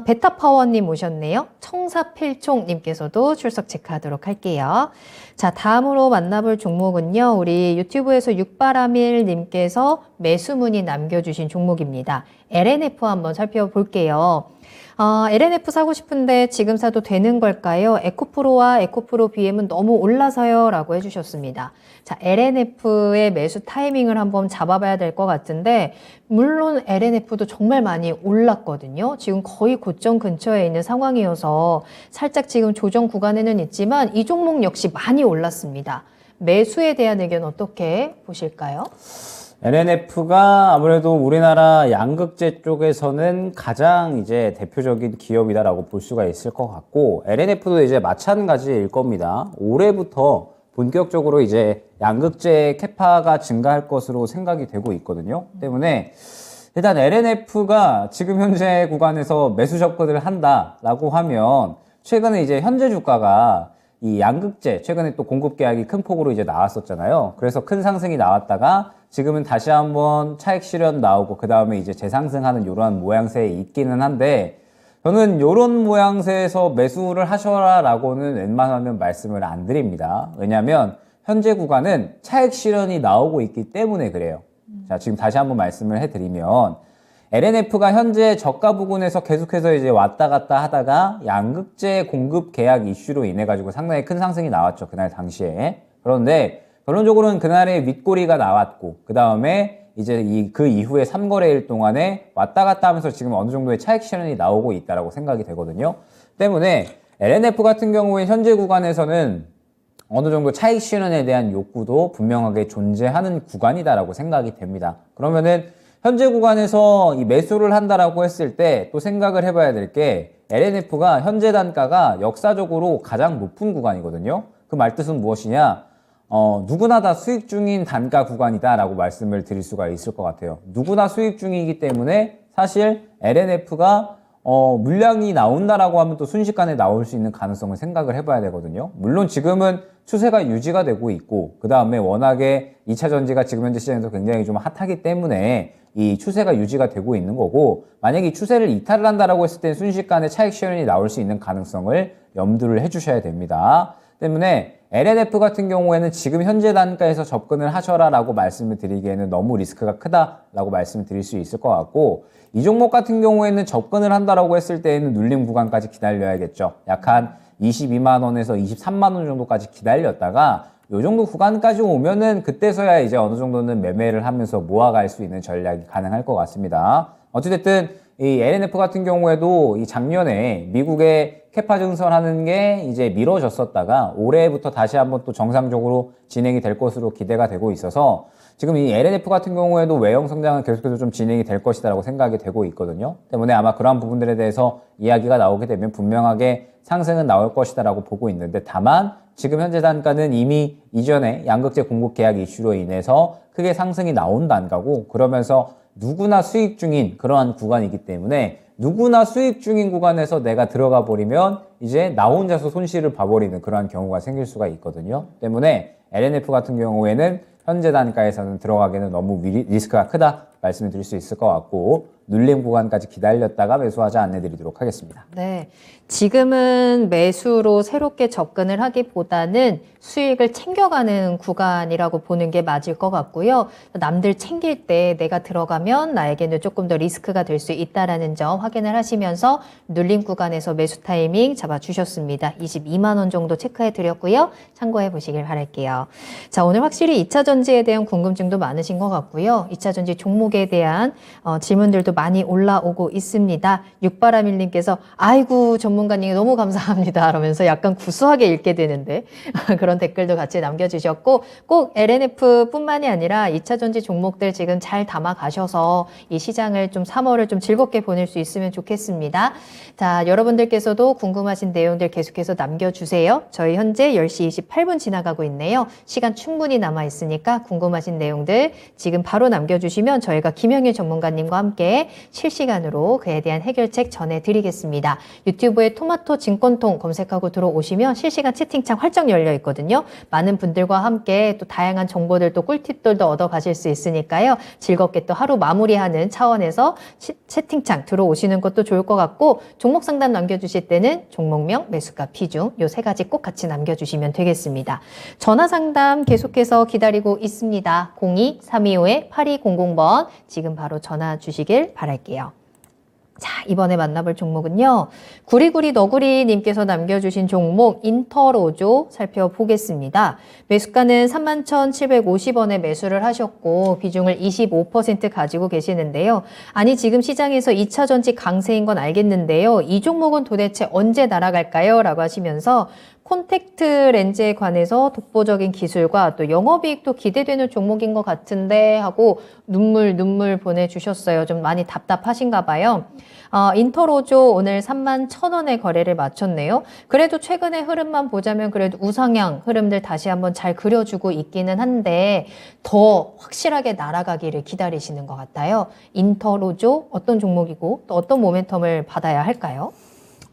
베타파워 님 오셨네요. 청사필총 님께서도 출석 체크하도록 할게요. 자, 다음으로 만나볼 종목은요. 우리 유튜브에서 육바라밀 님께서 매수 문의 남겨주신 종목입니다. LNF 한번 살펴볼게요. LNF 사고 싶은데 지금 사도 되는 걸까요? 에코프로와 에코프로 BM은 너무 올라서요 라고 해주셨습니다. 자, LNF의 매수 타이밍을 한번 잡아봐야 될 것 같은데, 물론 LNF도 정말 많이 올랐거든요. 지금 거의 고점 근처에 있는 상황이어서 살짝 지금 조정 구간에는 있지만 이 종목 역시 많이 올랐습니다. 매수에 대한 의견 어떻게 보실까요? LNF가 아무래도 우리나라 양극재 쪽에서는 가장 이제 대표적인 기업이다라고 볼 수가 있을 것 같고, LNF도 이제 마찬가지일 겁니다. 올해부터 본격적으로 이제 양극재 캐파가 증가할 것으로 생각이 되고 있거든요. 때문에 일단 LNF가 지금 현재 구간에서 매수 접근을 한다라고 하면, 최근에 이제 현재 주가가 이 양극재 최근에 또 공급 계약이 큰 폭으로 이제 나왔었잖아요. 그래서 큰 상승이 나왔다가 지금은 다시 한번 차익 실현 나오고 그 다음에 이제 재상승하는 이러한 모양새에 있기는 한데, 저는 이런 모양새에서 매수를 하셔라 라고는 웬만하면 말씀을 안 드립니다. 왜냐하면 현재 구간은 차익 실현이 나오고 있기 때문에 그래요. 자, 지금 다시 한번 말씀을 해드리면, LNF가 현재 저가 부근에서 계속해서 이제 왔다 갔다 하다가 양극재 공급 계약 이슈로 인해 가지고 상당히 큰 상승이 나왔죠, 그날 당시에. 그런데 결론적으로는 그날에 윗꼬리가 나왔고, 그 다음에 이제 그 이후에 3거래일 동안에 왔다 갔다 하면서 지금 어느 정도의 차익 실현이 나오고 있다라고 생각이 되거든요. 때문에 LNF 같은 경우에 현재 구간에서는 어느 정도 차익 실현에 대한 욕구도 분명하게 존재하는 구간이다라고 생각이 됩니다. 그러면은 현재 구간에서 이 매수를 한다라고 했을 때 또 생각을 해봐야 될 게, LNF가 현재 단가가 역사적으로 가장 높은 구간이거든요. 그 말뜻은 무엇이냐? 누구나 다 수익 중인 단가 구간이다라고 말씀을 드릴 수가 있을 것 같아요. 누구나 수익 중이기 때문에 사실 LNF가 물량이 나온다라고 하면 또 순식간에 나올 수 있는 가능성을 생각을 해봐야 되거든요. 물론 지금은 추세가 유지가 되고 있고, 그 다음에 워낙에 2차 전지가 지금 현재 시장에서 굉장히 좀 핫하기 때문에 이 추세가 유지가 되고 있는 거고, 만약에 이 추세를 이탈을 한다라고 했을 때 순식간에 차익 실현이 나올 수 있는 가능성을 염두를 해주셔야 됩니다. 때문에 LNF 같은 경우에는 지금 현재 단가에서 접근을 하셔라라고 말씀을 드리기에는 너무 리스크가 크다라고 말씀을 드릴 수 있을 것 같고, 이 종목 같은 경우에는 접근을 한다라고 했을 때에는 눌림 구간까지 기다려야겠죠. 약 한 22만 원에서 23만 원 정도까지 기다렸다가 요 정도 구간까지 오면은 그때서야 이제 어느 정도는 매매를 하면서 모아갈 수 있는 전략이 가능할 것 같습니다. 어찌됐든 이 LNF 같은 경우에도 이 작년에 미국의 캐파 증설하는 게 이제 미뤄졌었다가 올해부터 다시 한번 또 정상적으로 진행이 될 것으로 기대가 되고 있어서, 지금 이 LNF 같은 경우에도 외형 성장은 계속해서 좀 진행이 될 것이다라고 생각이 되고 있거든요. 때문에 아마 그러한 부분들에 대해서 이야기가 나오게 되면 분명하게 상승은 나올 것이다라고 보고 있는데 다만 지금 현재 단가는 이미 이전에 양극재 공급 계약 이슈로 인해서 크게 상승이 나온 단가고 그러면서 누구나 수익 중인 그러한 구간이기 때문에 누구나 수익 중인 구간에서 내가 들어가 버리면 이제 나 혼자서 손실을 봐버리는 그러한 경우가 생길 수가 있거든요. 때문에 LNF 같은 경우에는 현재 단가에서는 들어가기는 너무 리스크가 크다 말씀을 드릴 수 있을 것 같고 눌림 구간까지 기다렸다가 매수하자 안내드리도록 하겠습니다. 네. 지금은 매수로 새롭게 접근을 하기보다는 수익을 챙겨가는 구간이라고 보는 게 맞을 것 같고요. 남들 챙길 때 내가 들어가면 나에게는 조금 더 리스크가 될 수 있다라는 점 확인을 하시면서 눌림 구간에서 매수 타이밍 잡아주셨습니다. 22만 원 정도 체크해 드렸고요. 참고해 보시길 바랄게요. 자, 오늘 확실히 2차 전지에 대한 궁금증도 많으신 것 같고요. 2차 전지 종목에 대한 질문들도 많이 올라오고 있습니다. 육바라밀님께서 아이고 전문가님 너무 감사합니다 하면서 약간 구수하게 읽게 되는데 그런 댓글도 같이 남겨주셨고 꼭 LNF 뿐만이 아니라 2차 전지 종목들 지금 잘 담아 가셔서 이 시장을 좀 3월을 좀 즐겁게 보낼 수 있으면 좋겠습니다. 자, 여러분들께서도 궁금하신 내용들 계속해서 남겨주세요. 저희 현재 10시 28분 지나가고 있네요. 시간 충분히 남아 있으니까 궁금하신 내용들 지금 바로 남겨주시면 저희가 김영일 전문가님과 함께 실시간으로 그에 대한 해결책 전해드리겠습니다. 유튜브에 토마토 증권통 검색하고 들어오시면 실시간 채팅창 활짝 열려 있거든요. 많은 분들과 함께 또 다양한 정보들 또 꿀팁들도 얻어 가실 수 있으니까요. 즐겁게 또 하루 마무리하는 차원에서 채팅창 들어오시는 것도 좋을 것 같고 종목 상담 남겨주실 때는 종목명, 매수가, 비중 요 세 가지 꼭 같이 남겨주시면 되겠습니다. 전화 상담 계속해서 기다리고 있습니다. 02-325-8200번 지금 바로 전화 주시길 바랄게요. 자, 이번에 만나볼 종목은요. 구리구리 너구리 님께서 남겨주신 종목 인터로조 살펴보겠습니다. 매수가는 31,750원에 매수를 하셨고 비중을 25% 가지고 계시는데요. 아니 지금 시장에서 2차 전지 강세인 건 알겠는데요. 이 종목은 도대체 언제 날아갈까요? 라고 하시면서 콘택트 렌즈에 관해서 독보적인 기술과 또 영업이익도 기대되는 종목인 것 같은데 하고 눈물 보내주셨어요. 좀 많이 답답하신가 봐요. 인터로조 오늘 31,000원에 거래를 마쳤네요. 그래도 최근의 흐름만 보자면 그래도 우상향 흐름들 다시 한번 잘 그려주고 있기는 한데 더 확실하게 날아가기를 기다리시는 것 같아요. 인터로조 어떤 종목이고 또 어떤 모멘텀을 받아야 할까요?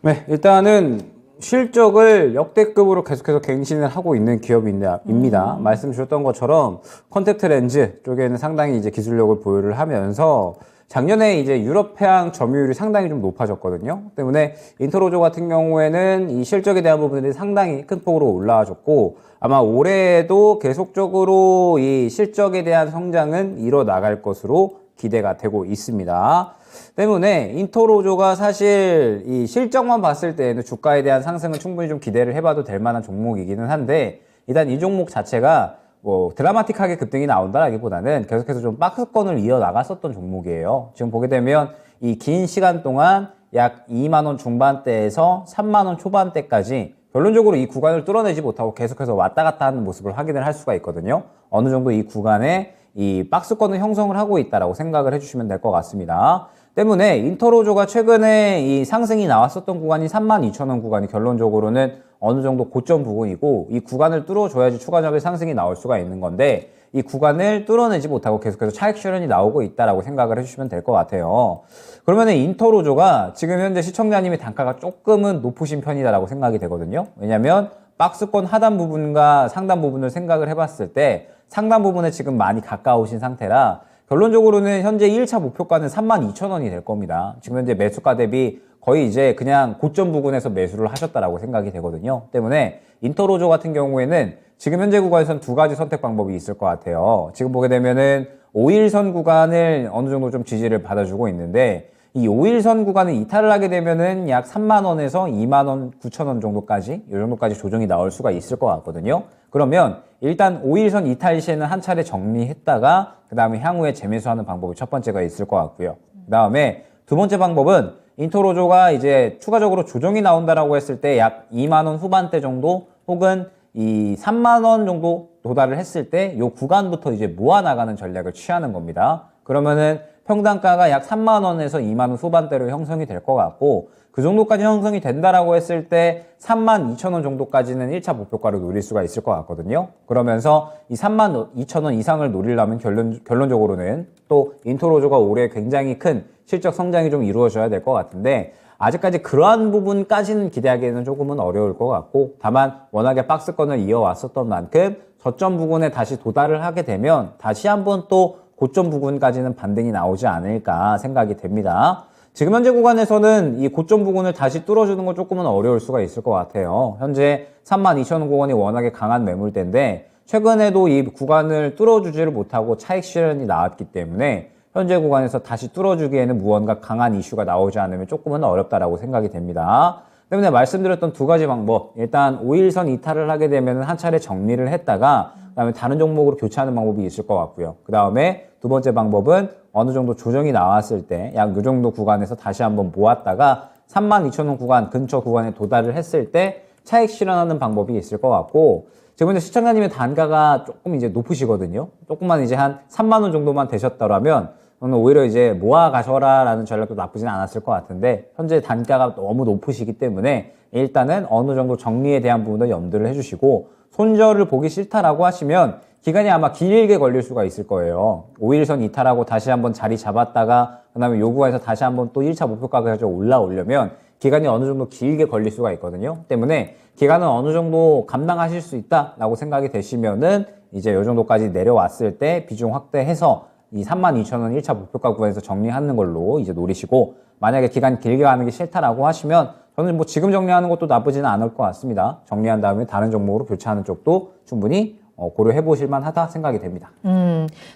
네, 일단은 실적을 역대급으로 계속해서 갱신을 하고 있는 기업입니다. 말씀 주셨던 것처럼 컨택트 렌즈 쪽에는 상당히 이제 기술력을 보유를 하면서 작년에 이제 유럽 해양 점유율이 상당히 좀 높아졌거든요. 때문에 인터로조 같은 경우에는 이 실적에 대한 부분들이 상당히 큰 폭으로 올라와줬고 아마 올해에도 계속적으로 이 실적에 대한 성장은 이뤄 나갈 것으로 기대가 되고 있습니다. 때문에 인터로조가 사실 이 실적만 봤을 때에는 주가에 대한 상승은 충분히 좀 기대를 해봐도 될 만한 종목이기는 한데 일단 이 종목 자체가 뭐 드라마틱하게 급등이 나온다라기보다는 계속해서 좀 박스권을 이어나갔었던 종목이에요. 지금 보게 되면 이 긴 시간 동안 약 2만 원 중반대에서 3만 원 초반대까지 결론적으로 이 구간을 뚫어내지 못하고 계속해서 왔다 갔다 하는 모습을 확인을 할 수가 있거든요. 어느 정도 이 구간에 이 박스권을 형성을 하고 있다라고 생각을 해주시면 될 것 같습니다. 때문에 인터로조가 최근에 이 상승이 나왔었던 구간이 32,000원 구간이 결론적으로는 어느 정도 고점 부분이고 이 구간을 뚫어줘야지 추가적인 상승이 나올 수가 있는 건데 이 구간을 뚫어내지 못하고 계속해서 차익 실현이 나오고 있다라고 생각을 해주시면 될 것 같아요. 그러면은 인터로조가 지금 현재 시청자님의 단가가 조금은 높으신 편이다라고 생각이 되거든요. 왜냐면 박스권 하단 부분과 상단 부분을 생각을 해봤을 때 상단 부분에 지금 많이 가까우신 상태라 결론적으로는 현재 1차 목표가는 32,000원이 될 겁니다. 지금 현재 매수가 대비 거의 이제 그냥 고점 부근에서 매수를 하셨다라고 생각이 되거든요. 때문에 인터로조 같은 경우에는 지금 현재 구간에서는 두 가지 선택 방법이 있을 것 같아요. 지금 보게 되면은 5일선 구간을 어느 정도 좀 지지를 받아주고 있는데 이 5일선 구간을 이탈을 하게 되면은 약 3만원에서 2만원 9천원 정도까지, 이 정도까지 조정이 나올 수가 있을 것 같거든요. 그러면 일단 5일선 이탈 시에는 한 차례 정리했다가 그 다음에 향후에 재매수하는 방법이 첫 번째가 있을 것 같고요. 그 다음에 두 번째 방법은 인터로조가 이제 추가적으로 조정이 나온다라고 했을 때 약 2만원 후반대 정도 혹은 이 3만원 정도 도달을 했을 때 이 구간부터 이제 모아나가는 전략을 취하는 겁니다. 그러면은 평단가가 약 3만원에서 2만원 후반대로 형성이 될 것 같고 그 정도까지 형성이 된다라고 했을 때 32,000원 정도까지는 1차 목표가를 노릴 수가 있을 것 같거든요. 그러면서 이 32,000원 이상을 노리려면 결론적으로는 또 인토로저가 올해 굉장히 큰 실적 성장이 좀 이루어져야 될 것 같은데 아직까지 그러한 부분까지는 기대하기에는 조금은 어려울 것 같고 다만 워낙에 박스권을 이어왔었던 만큼 저점 부근에 다시 도달을 하게 되면 다시 한번 또 고점 부근까지는 반등이 나오지 않을까 생각이 됩니다. 지금 현재 구간에서는 이 고점 부근을 다시 뚫어주는 건 조금은 어려울 수가 있을 것 같아요. 현재 32,000원 구간이 워낙에 강한 매물대인데 최근에도 이 구간을 뚫어주지를 못하고 차익 실현이 나왔기 때문에 현재 구간에서 다시 뚫어주기에는 무언가 강한 이슈가 나오지 않으면 조금은 어렵다라고 생각이 됩니다. 때문에 말씀드렸던 두 가지 방법, 일단 5일선 이탈을 하게 되면 한 차례 정리를 했다가 그다음에 다른 종목으로 교체하는 방법이 있을 것 같고요. 그 다음에 두 번째 방법은 어느 정도 조정이 나왔을 때 약 이 정도 구간에서 다시 한번 모았다가 32,000원 구간 근처 구간에 도달을 했을 때 차익 실현하는 방법이 있을 것 같고 지금 현재 시청자님의 단가가 조금 이제 높으시거든요. 조금만 이제 한 3만 원 정도만 되셨더라면 저는 오히려 이제 모아 가셔라 라는 전략도 나쁘진 않았을 것 같은데 현재 단가가 너무 높으시기 때문에 일단은 어느 정도 정리에 대한 부분도 염두를 해주시고 손절을 보기 싫다라고 하시면 기간이 아마 길게 걸릴 수가 있을 거예요. 5일선 이탈하고 다시 한번 자리 잡았다가 그 다음에 요 구간에서 다시 한번 또 1차 목표가까지 올라오려면 기간이 어느 정도 길게 걸릴 수가 있거든요. 때문에 기간은 어느 정도 감당하실 수 있다라고 생각이 되시면은 이제 요 정도까지 내려왔을 때 비중 확대해서 이 32,000원 1차 목표가 구간에서 정리하는 걸로 이제 노리시고 만약에 기간 길게 가는 게 싫다라고 하시면 저는 뭐 지금 정리하는 것도 나쁘지는 않을 것 같습니다. 정리한 다음에 다른 종목으로 교체하는 쪽도 충분히 고려해 보실 만하다 생각이 됩니다.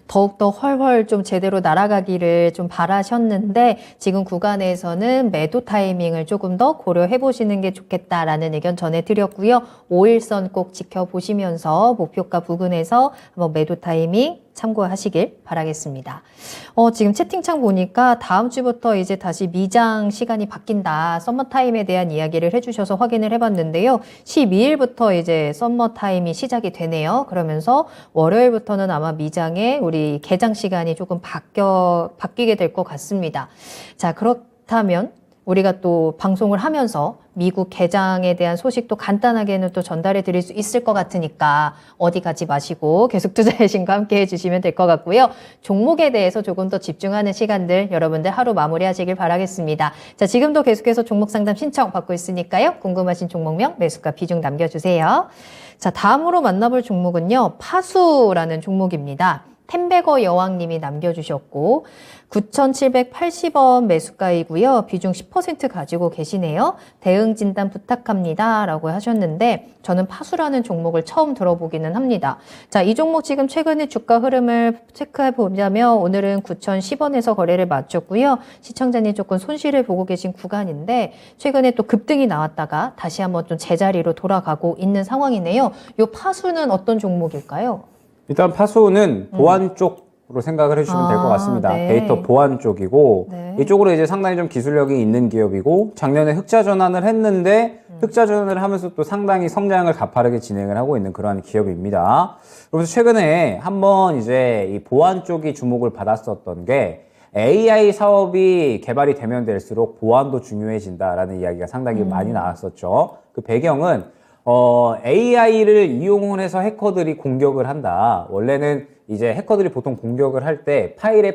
더욱더 훨훨 좀 제대로 날아가기를 좀 바라셨는데 지금 구간에서는 매도 타이밍을 조금 더 고려해 보시는 게 좋겠다라는 의견 전해드렸고요. 5일선 꼭 지켜보시면서 목표가 부근에서 한번 매도 타이밍 참고하시길 바라겠습니다. 지금 채팅창 보니까 다음 주부터 이제 다시 미장 시간이 바뀐다. 썸머타임에 대한 이야기를 해주셔서 확인을 해봤는데요. 12일부터 이제 썸머타임이 시작이 되네요. 그러면서 월요일부터는 아마 미장의 우리 개장 시간이 조금 바뀌게 될 것 같습니다. 자, 그렇다면 우리가 또 방송을 하면서 미국 개장에 대한 소식도 간단하게는 또 전달해 드릴 수 있을 것 같으니까 어디 가지 마시고 계속 투자의 신과 함께 해주시면 될 것 같고요. 종목에 대해서 조금 더 집중하는 시간들 여러분들 하루 마무리하시길 바라겠습니다. 자, 지금도 계속해서 종목 상담 신청 받고 있으니까요. 궁금하신 종목명, 매수가 비중 남겨주세요. 자, 다음으로 만나볼 종목은요. 파수라는 종목입니다. 템베거 여왕님이 남겨주셨고 9,780원 매수가이고요. 비중 10% 가지고 계시네요. 대응 진단 부탁합니다. 라고 하셨는데 저는 파수라는 종목을 처음 들어보기는 합니다. 자, 이 종목 지금 최근에 주가 흐름을 체크해 보자면 오늘은 9,010원에서 거래를 마쳤고요. 시청자님 조금 손실을 보고 계신 구간인데 최근에 또 급등이 나왔다가 다시 한번 좀 제자리로 돌아가고 있는 상황이네요. 이 파수는 어떤 종목일까요? 일단 파수는 보안 쪽으로 생각을 해주시면 될 것 같습니다. 네. 데이터 보안 쪽이고 네. 이쪽으로 이제 상당히 좀 기술력이 있는 기업이고 작년에 흑자 전환을 했는데 흑자 전환을 하면서 또 상당히 성장을 가파르게 진행을 하고 있는 그러한 기업입니다. 그래서 최근에 한번 이제 이 보안 쪽이 주목을 받았었던 게 AI 사업이 개발이 되면 될수록 보안도 중요해진다라는 이야기가 상당히 많이 나왔었죠. 그 배경은 AI를 이용을 해서 해커들이 공격을 한다. 원래는 이제 해커들이 보통 공격을 할 때 파일에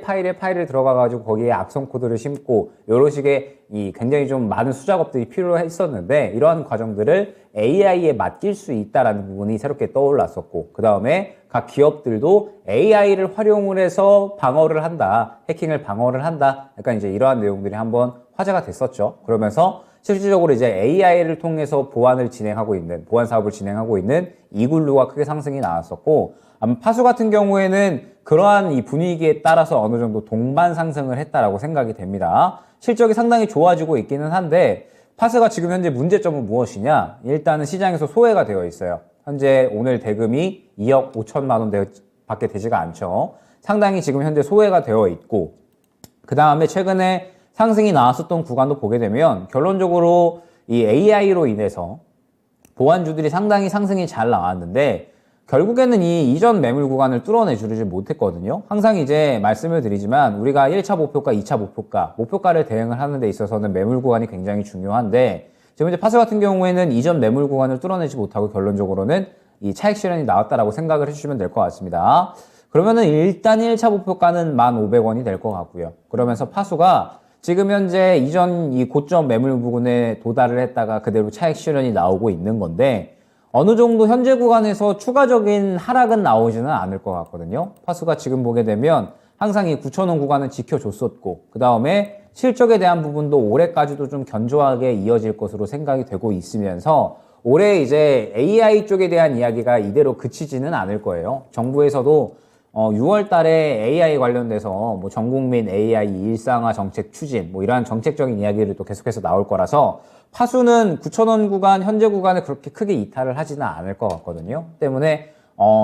들어가가지고 거기에 악성 코드를 심고 이런 식의 이 굉장히 좀 많은 수작업들이 필요했었는데 이러한 과정들을 AI에 맡길 수 있다라는 부분이 새롭게 떠올랐었고 그 다음에 각 기업들도 AI를 활용을 해서 방어를 한다. 해킹을 방어를 한다. 약간 이제 이러한 내용들이 한번 화제가 됐었죠. 그러면서 실질적으로 이제 AI를 통해서 보안 사업을 진행하고 있는 이글루가 크게 상승이 나왔었고, 아마 파수 같은 경우에는 그러한 이 분위기에 따라서 어느 정도 동반 상승을 했다라고 생각이 됩니다. 실적이 상당히 좋아지고 있기는 한데, 파수가 지금 현재 문제점은 무엇이냐? 일단은 시장에서 소외가 되어 있어요. 현재 오늘 대금이 2억 5천만 원 밖에 되지가 않죠. 상당히 지금 현재 소외가 되어 있고, 그 다음에 최근에 상승이 나왔었던 구간도 보게 되면 결론적으로 이 AI로 인해서 보안주들이 상당히 상승이 잘 나왔는데 결국에는 이 이전 매물 구간을 뚫어내 주지 못했거든요. 항상 이제 말씀을 드리지만 우리가 1차 목표가, 2차 목표가를 대응을 하는 데 있어서는 매물 구간이 굉장히 중요한데 지금 이제 파수 같은 경우에는 이전 매물 구간을 뚫어내지 못하고 결론적으로는 이 차익 실현이 나왔다라고 생각을 해주시면 될 것 같습니다. 그러면은 일단 1차 목표가는 1,500원이 될 것 같고요. 그러면서 파수가 지금 현재 이전 이 고점 매물 부근에 도달을 했다가 그대로 차익 실현이 나오고 있는 건데 어느 정도 현재 구간에서 추가적인 하락은 나오지는 않을 것 같거든요. 파수가 지금 보게 되면 항상 이 9,000원 구간은 지켜줬었고 그 다음에 실적에 대한 부분도 올해까지도 좀 견조하게 이어질 것으로 생각이 되고 있으면서 올해 이제 AI 쪽에 대한 이야기가 이대로 그치지는 않을 거예요. 정부에서도 6월 달에 AI 관련돼서 뭐 전국민 AI 일상화 정책 추진 뭐 이러한 정책적인 이야기를 또 계속해서 나올 거라서 파수는 9,000원 구간 현재 구간에 그렇게 크게 이탈을 하지는 않을 것 같거든요. 때문에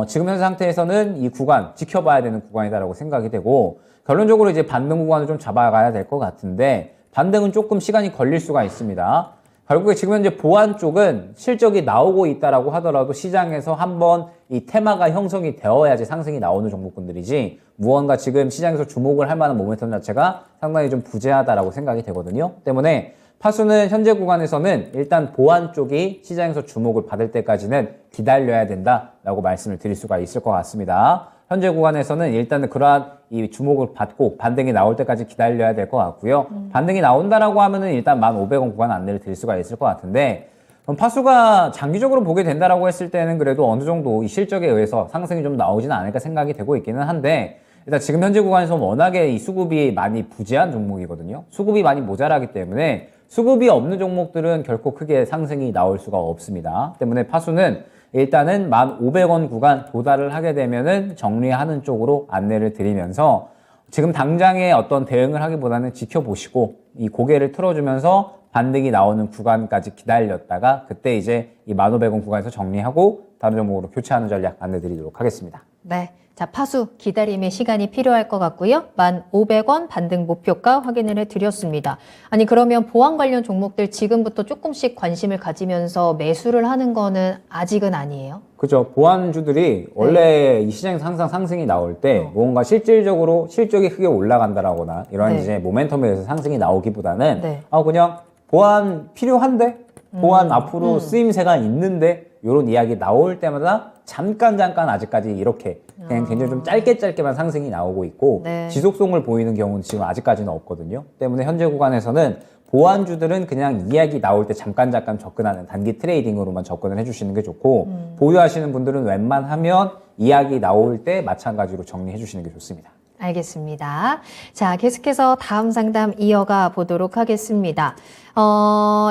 지금 현 상태에서는 이 구간 지켜봐야 되는 구간이다라고 생각이 되고 결론적으로 이제 반등 구간을 좀 잡아가야 될 것 같은데 반등은 조금 시간이 걸릴 수가 있습니다. 결국에 지금 현재 보안 쪽은 실적이 나오고 있다라고 하더라도 시장에서 한번 이 테마가 형성이 되어야지 상승이 나오는 종목군들이지 무언가 지금 시장에서 주목을 할 만한 모멘텀 자체가 상당히 좀 부재하다라고 생각이 되거든요. 때문에 파수는 현재 구간에서는 일단 보안 쪽이 시장에서 주목을 받을 때까지는 기다려야 된다라고 말씀을 드릴 수가 있을 것 같습니다. 현재 구간에서는 일단은 그러한 이 주목을 받고 반등이 나올 때까지 기다려야 될 것 같고요. 반등이 나온다라고 하면은 일단 1,500원 구간 안내를 드릴 수가 있을 것 같은데 그럼 파수가 장기적으로 보게 된다라고 했을 때는 그래도 어느 정도 이 실적에 의해서 상승이 좀 나오지는 않을까 생각이 되고 있기는 한데 일단 지금 현재 구간에서 워낙에 이 수급이 많이 부재한 종목이거든요. 수급이 많이 모자라기 때문에 수급이 없는 종목들은 결코 크게 상승이 나올 수가 없습니다. 때문에 파수는 일단은 1,500원 구간 도달을 하게 되면은 정리하는 쪽으로 안내를 드리면서 지금 당장의 어떤 대응을 하기보다는 지켜보시고 이 고개를 틀어주면서 반등이 나오는 구간까지 기다렸다가 그때 이제 이 1,500원 구간에서 정리하고 다른 종목으로 교체하는 전략 안내 드리도록 하겠습니다. 네. 자, 파수 기다림의 시간이 필요할 것 같고요. 1,500원 반등 목표가 확인을 해드렸습니다. 아니 그러면 보안 관련 종목들 지금부터 조금씩 관심을 가지면서 매수를 하는 거는 아직은 아니에요? 그죠. 보안주들이 원래 이 시장에서 항상 상승이 나올 때 뭔가 실질적으로 실적이 크게 올라간다라거나 이러한 이제 모멘텀에 의해서 상승이 나오기보다는 그냥 보안 필요한데? 보안 앞으로 쓰임새가 있는데? 이런 이야기 나올 때마다 잠깐 아직까지 이렇게 그냥 굉장히 좀 짧게만 상승이 나오고 있고 지속성을 보이는 경우는 지금 아직까지는 없거든요. 때문에 현재 구간에서는 보안주들은 그냥 이야기 나올 때 잠깐 접근하는 단기 트레이딩으로만 접근을 해주시는 게 좋고 보유하시는 분들은 웬만하면 이야기 나올 때 마찬가지로 정리해 주시는 게 좋습니다. 알겠습니다. 자, 계속해서 다음 상담 이어가 보도록 하겠습니다.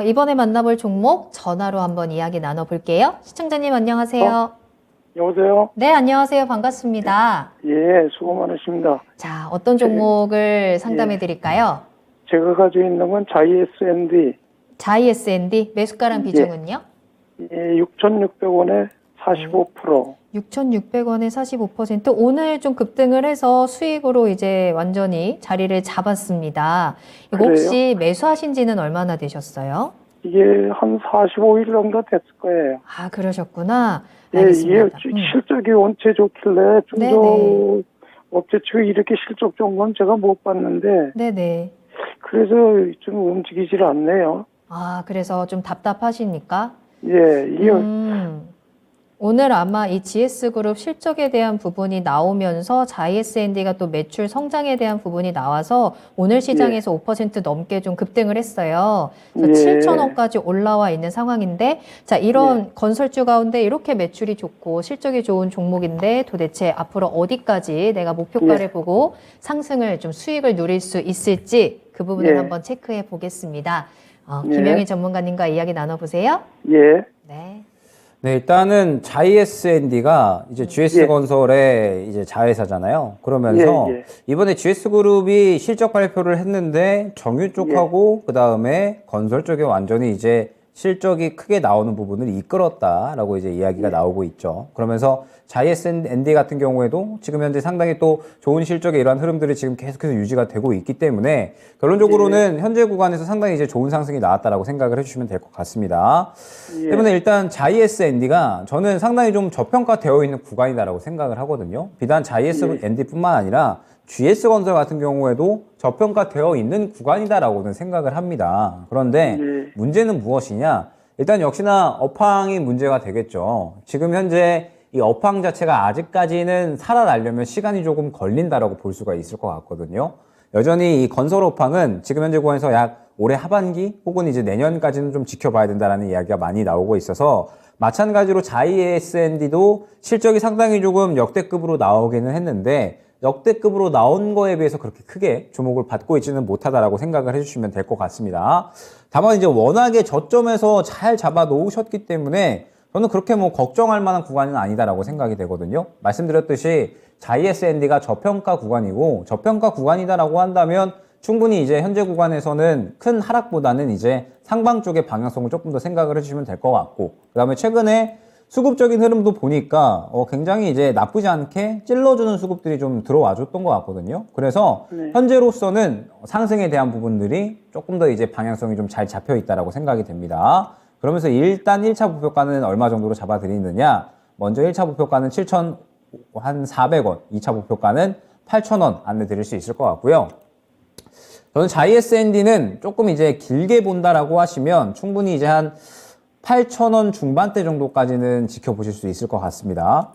이번에 만나볼 종목 전화로 한번 이야기 나눠볼게요. 시청자님 안녕하세요. 여보세요? 네, 안녕하세요. 반갑습니다. 예, 수고 많으십니다. 자, 어떤 종목을 상담해 드릴까요? 제가 가지고 있는 건 자이SND. 자이SND 매수가랑 비중은요? 예, 6,600원에 45%. 6,600원에 45%. 오늘 좀 급등을 해서 수익으로 이제 완전히 자리를 잡았습니다. 이거 그래요? 혹시 매수하신 지는 얼마나 되셨어요? 이게 한 45일 정도 됐을 거예요. 아, 그러셨구나. 예, 알겠습니다. 이게 실적이 원체 좋길래 네네. 중소업체 측 이렇게 실적 좋은 건 제가 못 봤는데, 네네. 그래서 좀 움직이질 않네요. 아, 그래서 좀 답답하십니까? 예, 이게 오늘 아마 이 GS그룹 실적에 대한 부분이 나오면서 자이SND가 또 매출 성장에 대한 부분이 나와서 오늘 시장에서 5% 넘게 좀 급등을 했어요. 그래서 예. 7,000원까지 올라와 있는 상황인데, 자, 이런 건설주 가운데 이렇게 매출이 좋고 실적이 좋은 종목인데 도대체 앞으로 어디까지 내가 목표가를 보고 상승을 좀 수익을 누릴 수 있을지 그 부분을 한번 체크해 보겠습니다. 김영희 전문가님과 이야기 나눠보세요. 예, 네. 네, 일단은 자이SND가 이제 GS건설의 이제 자회사잖아요. 그러면서 이번에 GS그룹이 실적 발표를 했는데 정유 쪽하고 그 다음에 건설 쪽에 완전히 이제 실적이 크게 나오는 부분을 이끌었다라고 이제 이야기가 나오고 있죠. 그러면서 JS&D 같은 경우에도 지금 현재 상당히 또 좋은 실적의 이러한 흐름들이 지금 계속해서 유지가 되고 있기 때문에 결론적으로는 현재 구간에서 상당히 이제 좋은 상승이 나왔다라고 생각을 해주시면 될 것 같습니다. 때문에 일단 JS&D가 저는 상당히 좀 저평가되어 있는 구간이다라고 생각을 하거든요. 비단 JS&D뿐만 아니라 GS건설 같은 경우에도 저평가되어 있는 구간이다라고는 생각을 합니다. 그런데 문제는 무엇이냐? 일단 역시나 업황이 문제가 되겠죠. 지금 현재 이 업황 자체가 아직까지는 살아나려면 시간이 조금 걸린다라고 볼 수가 있을 것 같거든요. 여전히 이 건설 업황은 지금 현재 구간에서 약 올해 하반기 혹은 이제 내년까지는 좀 지켜봐야 된다라는 이야기가 많이 나오고 있어서 마찬가지로 JS&D도 실적이 상당히 조금 역대급으로 나오기는 했는데 역대급으로 나온 거에 비해서 그렇게 크게 주목을 받고 있지는 못하다라고 생각을 해주시면 될 것 같습니다. 다만 이제 워낙에 저점에서 잘 잡아 놓으셨기 때문에 저는 그렇게 뭐 걱정할 만한 구간은 아니다라고 생각이 되거든요. 말씀드렸듯이 JS&D가 저평가 구간이고 저평가 구간이다라고 한다면 충분히 이제 현재 구간에서는 큰 하락보다는 이제 상방 쪽의 방향성을 조금 더 생각을 해주시면 될 것 같고 그 다음에 최근에 수급적인 흐름도 보니까 굉장히 이제 나쁘지 않게 찔러주는 수급들이 좀 들어와 줬던 것 같거든요. 그래서 현재로서는 상승에 대한 부분들이 조금 더 이제 방향성이 좀 잘 잡혀 있다라고 생각이 됩니다. 그러면서 일단 1차 목표가는 얼마 정도로 잡아드리느냐? 먼저 1차 목표가는 7,400원, 2차 목표가는 8,000원 안내 드릴 수 있을 것 같고요. 저는 JS&D는 조금 이제 길게 본다라고 하시면 충분히 이제 한 8,000원 중반대 정도까지는 지켜보실 수 있을 것 같습니다.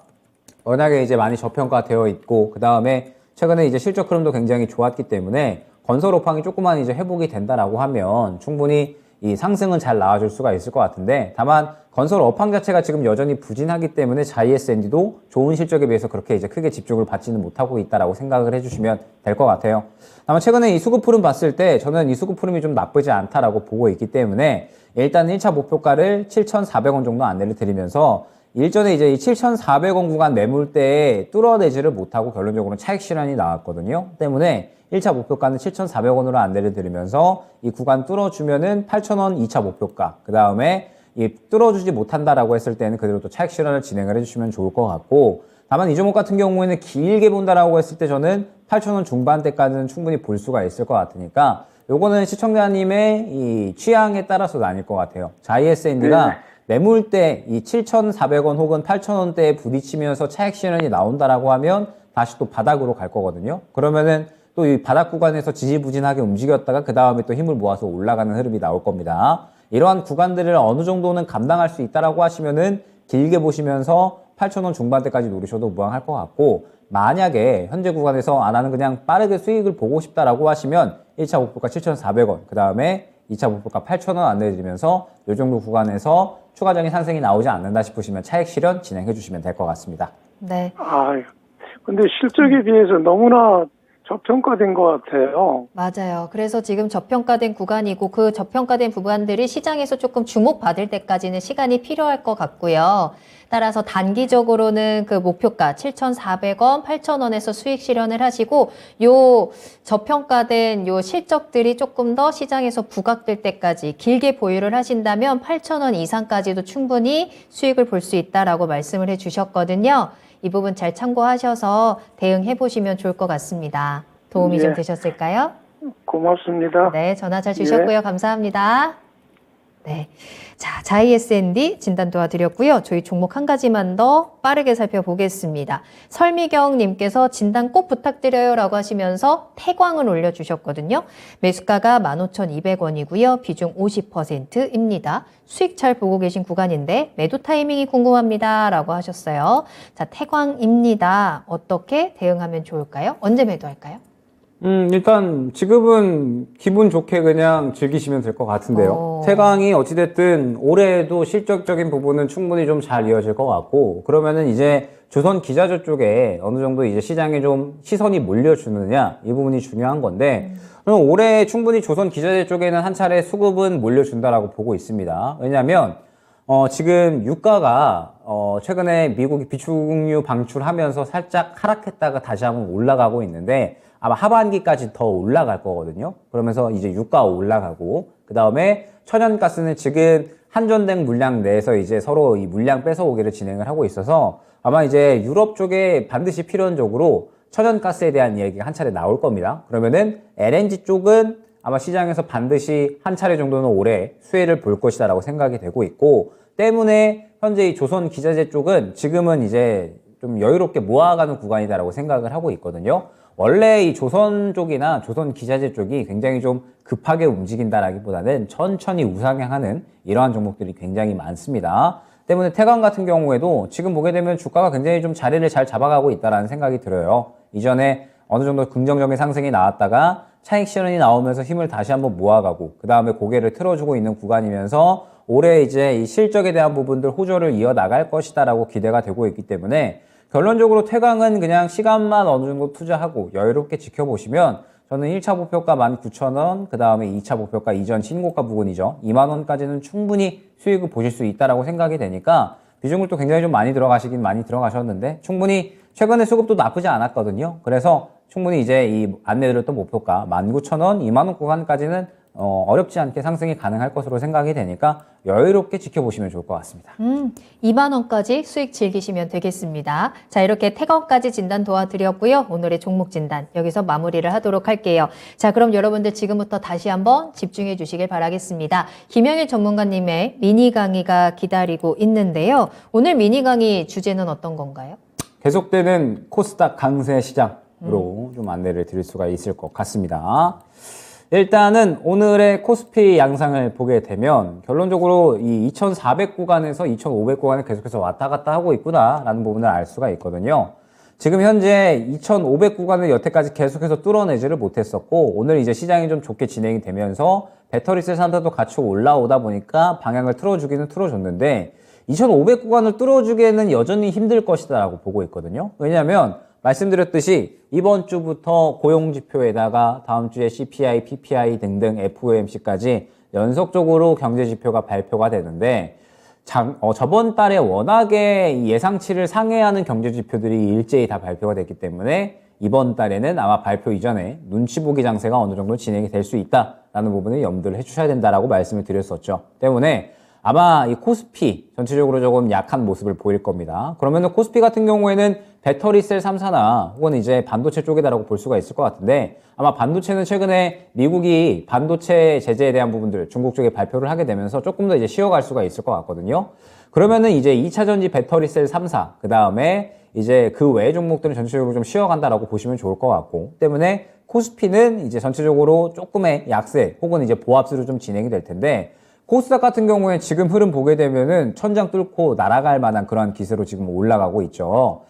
워낙에 이제 많이 저평가되어 있고, 그 다음에 최근에 이제 실적 흐름도 굉장히 좋았기 때문에 건설 업황이 조금만 이제 회복이 된다라고 하면 충분히 이 상승은 잘 나와줄 수가 있을 것 같은데, 다만 건설 업황 자체가 지금 여전히 부진하기 때문에 JS&D도 좋은 실적에 비해서 그렇게 이제 크게 집중을 받지는 못하고 있다라고 생각을 해주시면 될 것 같아요. 다만 최근에 이 수급 흐름 봤을 때 저는 이 수급 흐름이 좀 나쁘지 않다라고 보고 있기 때문에 일단 1차 목표가를 7,400원 정도 안내를 드리면서 일전에 이제 이 7,400원 구간 매물대에 뚫어내지를 못하고 결론적으로는 차익 실현이 나왔거든요. 때문에 1차 목표가는 7,400원으로 안내를 드리면서 이 구간 뚫어주면은 8,000원 2차 목표가, 그 다음에 이 뚫어주지 못한다라고 했을 때는 그대로 또 차익 실현을 진행을 해주시면 좋을 것 같고, 다만 이 종목 같은 경우에는 길게 본다라고 했을 때 저는 8,000원 중반대까지는 충분히 볼 수가 있을 것 같으니까 요거는 시청자님의 이 취향에 따라서 나뉠 것 같아요. JS&D가 매물대 이 7,400원 혹은 8,000원대에 부딪히면서 차익 실현이 나온다라고 하면 다시 또 바닥으로 갈 거거든요. 그러면은 또 이 바닥 구간에서 지지부진하게 움직였다가 그 다음에 또 힘을 모아서 올라가는 흐름이 나올 겁니다. 이러한 구간들을 어느 정도는 감당할 수 있다라고 하시면은 길게 보시면서 8,000원 중반대까지 노리셔도 무방할 것 같고, 만약에 현재 구간에서 나는 그냥 빠르게 수익을 보고 싶다라고 하시면 1차 목표가 7,400원, 그 다음에 2차 목표가 8,000원 안내해드리면서 이 정도 구간에서 추가적인 상승이 나오지 않는다 싶으시면 차익 실현 진행해 주시면 될 것 같습니다. 네. 근데 실적에 비해서 너무나 저평가된 것 같아요. 맞아요. 그래서 지금 저평가된 구간이고 그 저평가된 구간들이 시장에서 조금 주목받을 때까지는 시간이 필요할 것 같고요. 따라서 단기적으로는 그 목표가 7,400원, 8,000원에서 수익 실현을 하시고 요 저평가된 요 실적들이 조금 더 시장에서 부각될 때까지 길게 보유를 하신다면 8,000원 이상까지도 충분히 수익을 볼 수 있다라고 말씀을 해 주셨거든요. 이 부분 잘 참고하셔서 대응해 보시면 좋을 것 같습니다. 도움이 좀 되셨을까요? 고맙습니다. 네, 전화 잘 주셨고요. 감사합니다. 네. 자, JS&D 진단 도와드렸고요. 저희 종목 한 가지만 더 빠르게 살펴보겠습니다. 설미경님께서 진단 꼭 부탁드려요 라고 하시면서 태광을 올려주셨거든요. 매수가가 15,200원이고요. 비중 50%입니다. 수익 잘 보고 계신 구간인데 매도 타이밍이 궁금합니다 라고 하셨어요. 자, 태광입니다. 어떻게 대응하면 좋을까요? 언제 매도할까요? 일단 지금은 기분 좋게 그냥 즐기시면 될 것 같은데요. 태광이 어찌됐든 올해도 실적적인 부분은 충분히 좀 잘 이어질 것 같고, 그러면은 이제 조선 기자재 쪽에 어느 정도 이제 시장에 좀 시선이 몰려주느냐, 이 부분이 중요한 건데, 저는 올해 충분히 조선 기자재 쪽에는 한 차례 수급은 몰려준다라고 보고 있습니다. 왜냐면 지금 유가가 최근에 미국이 비축유 방출하면서 살짝 하락했다가 다시 한번 올라가고 있는데 아마 하반기까지 더 올라갈 거거든요. 그러면서 이제 유가가 올라가고, 그 다음에 천연가스는 지금 한전된 물량 내에서 이제 서로 이 물량 뺏어오기를 진행을 하고 있어서 아마 이제 유럽 쪽에 반드시 필연적으로 천연가스에 대한 이야기가 한 차례 나올 겁니다. 그러면은 LNG 쪽은 아마 시장에서 반드시 한 차례 정도는 올해 수혜를 볼 것이다라고 생각이 되고 있고, 때문에 현재 이 조선 기자재 쪽은 지금은 이제 좀 여유롭게 모아가는 구간이다라고 생각을 하고 있거든요. 원래 이 조선 쪽이나 조선 기자재 쪽이 굉장히 좀 급하게 움직인다라기보다는 천천히 우상향하는 이러한 종목들이 굉장히 많습니다. 때문에 태광 같은 경우에도 지금 보게 되면 주가가 굉장히 좀 자리를 잘 잡아가고 있다라는 생각이 들어요. 이전에 어느 정도 긍정적인 상승이 나왔다가 차익 실현이 나오면서 힘을 다시 한번 모아가고 그 다음에 고개를 틀어주고 있는 구간이면서 올해 이제 이 실적에 대한 부분들 호조를 이어나갈 것이다라고 기대가 되고 있기 때문에 결론적으로 태광은 그냥 시간만 어느 정도 투자하고 여유롭게 지켜보시면 저는 1차 목표가 19,000원, 그 다음에 2차 목표가 이전 신고가 부근이죠. 20,000원까지는 충분히 수익을 보실 수 있다라고 생각이 되니까 비중을또 굉장히 좀 많이 들어가시긴 많이 들어가셨는데 충분히 최근에 수급도 나쁘지 않았거든요. 그래서 충분히 이제 이 안내드렸던 목표가 19,000원, 20,000원 구간까지는 어렵지 않게 상승이 가능할 것으로 생각이 되니까 여유롭게 지켜보시면 좋을 것 같습니다. 2만 원까지 수익 즐기시면 되겠습니다. 자, 이렇게 태광까지 진단 도와드렸고요. 오늘의 종목 진단 여기서 마무리를 하도록 할게요. 자, 그럼 여러분들 지금부터 다시 한번 집중해 주시길 바라겠습니다. 김영일 전문가님의 미니 강의가 기다리고 있는데요. 오늘 미니 강의 주제는 어떤 건가요? 계속되는 코스닥 강세 시장으로 좀 안내를 드릴 수가 있을 것 같습니다. 일단은 오늘의 코스피 양상을 보게 되면 결론적으로 이 2400 구간에서 2500 구간에 계속해서 왔다 갔다 하고 있구나라는 부분을 알 수가 있거든요. 지금 현재 2500 구간을 여태까지 계속해서 뚫어내지를 못했었고 오늘 이제 시장이 좀 좋게 진행이 되면서 배터리셀 산타도 같이 올라오다 보니까 방향을 틀어주기는 틀어줬는데 2500 구간을 뚫어주기에는 여전히 힘들 것이다라고 보고 있거든요. 왜냐하면 말씀드렸듯이 이번 주부터 고용지표에다가 다음 주에 CPI, PPI 등등 FOMC까지 연속적으로 경제지표가 발표가 되는데 저번 달에 워낙에 예상치를 상회하는 경제지표들이 일제히 다 발표가 됐기 때문에 이번 달에는 아마 발표 이전에 눈치 보기 장세가 어느 정도 진행이 될 수 있다라는 부분을 염두를 해주셔야 된다라고 말씀을 드렸었죠. 때문에 아마 이 코스피 전체적으로 조금 약한 모습을 보일 겁니다. 그러면은 코스피 같은 경우에는 배터리셀 3사나 혹은 이제 반도체 쪽이다라고 볼 수가 있을 것 같은데 아마 반도체는 최근에 미국이 반도체 제재에 대한 부분들 중국 쪽에 발표를 하게 되면서 조금 더 이제 쉬어갈 수가 있을 것 같거든요. 그러면은 이제 2차전지 배터리셀 3사 그 다음에 이제 그 외의 종목들은 전체적으로 좀 쉬어간다라고 보시면 좋을 것 같고 때문에 코스피는 이제 전체적으로 조금의 약세 혹은 이제 보합세로 좀 진행이 될 텐데 코스닥 같은 경우에 지금 흐름 보게 되면은 천장 뚫고 날아갈 만한 그러한 기세로 지금 올라가고 있죠.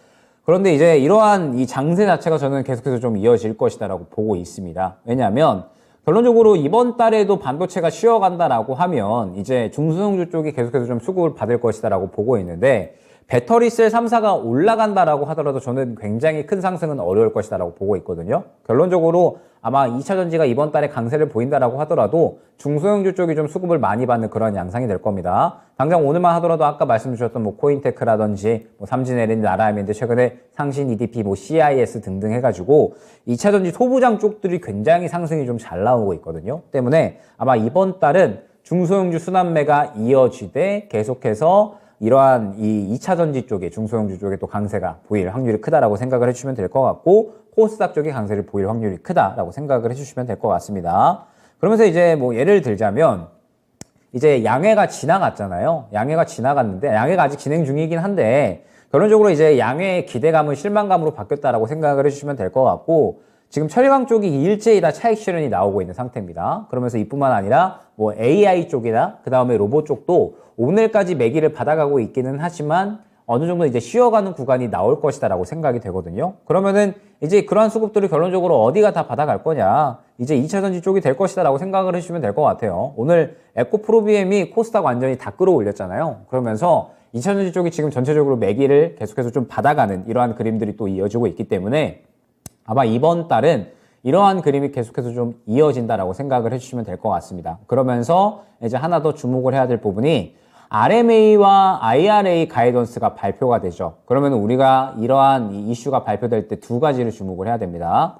그런데 이제 이러한 이 장세 자체가 저는 계속해서 좀 이어질 것이다라고 보고 있습니다. 왜냐하면 결론적으로 이번 달에도 반도체가 쉬어간다라고 하면 이제 중소형주 쪽이 계속해서 좀 수급을 받을 것이다라고 보고 있는데 배터리셀 3사가 올라간다라고 하더라도 저는 굉장히 큰 상승은 어려울 것이다라고 보고 있거든요. 결론적으로 아마 2차 전지가 이번 달에 강세를 보인다라고 하더라도 중소형주 쪽이 좀 수급을 많이 받는 그런 양상이 될 겁니다. 당장 오늘만 하더라도 아까 말씀 주셨던 뭐 코인테크라든지 뭐 삼진LND, 나라임인데 최근에 상신 EDP, 뭐 CIS 등등 해가지고 2차 전지 소부장 쪽들이 굉장히 상승이 좀 잘 나오고 있거든요. 때문에 아마 이번 달은 중소형주 순환매가 이어지되 계속해서 이러한 이 2차 전지 쪽에 중소형주 쪽에 또 강세가 보일 확률이 크다라고 생각을 해주시면 될 것 같고 코스닥 쪽에 강세를 보일 확률이 크다라고 생각을 해주시면 될 것 같습니다. 그러면서 이제 뭐 예를 들자면 이제 양해가 지나갔잖아요. 양해가 지나갔는데 양해가 아직 진행 중이긴 한데 결론적으로 이제 양해의 기대감은 실망감으로 바뀌었다라고 생각을 해주시면 될 것 같고 지금 철강 쪽이 일제히 다 차익 실현이 나오고 있는 상태입니다. 그러면서 이뿐만 아니라 뭐 AI 쪽이나 그 다음에 로봇 쪽도 오늘까지 매기를 받아가고 있기는 하지만 어느 정도 이제 쉬어가는 구간이 나올 것이다라고 생각이 되거든요. 그러면은 이제 그러한 수급들을 결론적으로 어디가 다 받아갈 거냐? 이제 2차 전지 쪽이 될 것이다라고 생각을 해주시면 될 것 같아요. 오늘 에코프로비엠이 코스닥 완전히 다 끌어올렸잖아요. 그러면서 2차 전지 쪽이 지금 전체적으로 매기를 계속해서 좀 받아가는 이러한 그림들이 또 이어지고 있기 때문에 아마 이번 달은 이러한 그림이 계속해서 좀 이어진다라고 생각을 해주시면 될 것 같습니다. 그러면서 이제 하나 더 주목을 해야 될 부분이 RMA와 IRA 가이던스가 발표가 되죠. 그러면 우리가 이러한 이슈가 발표될 때 두 가지를 주목을 해야 됩니다.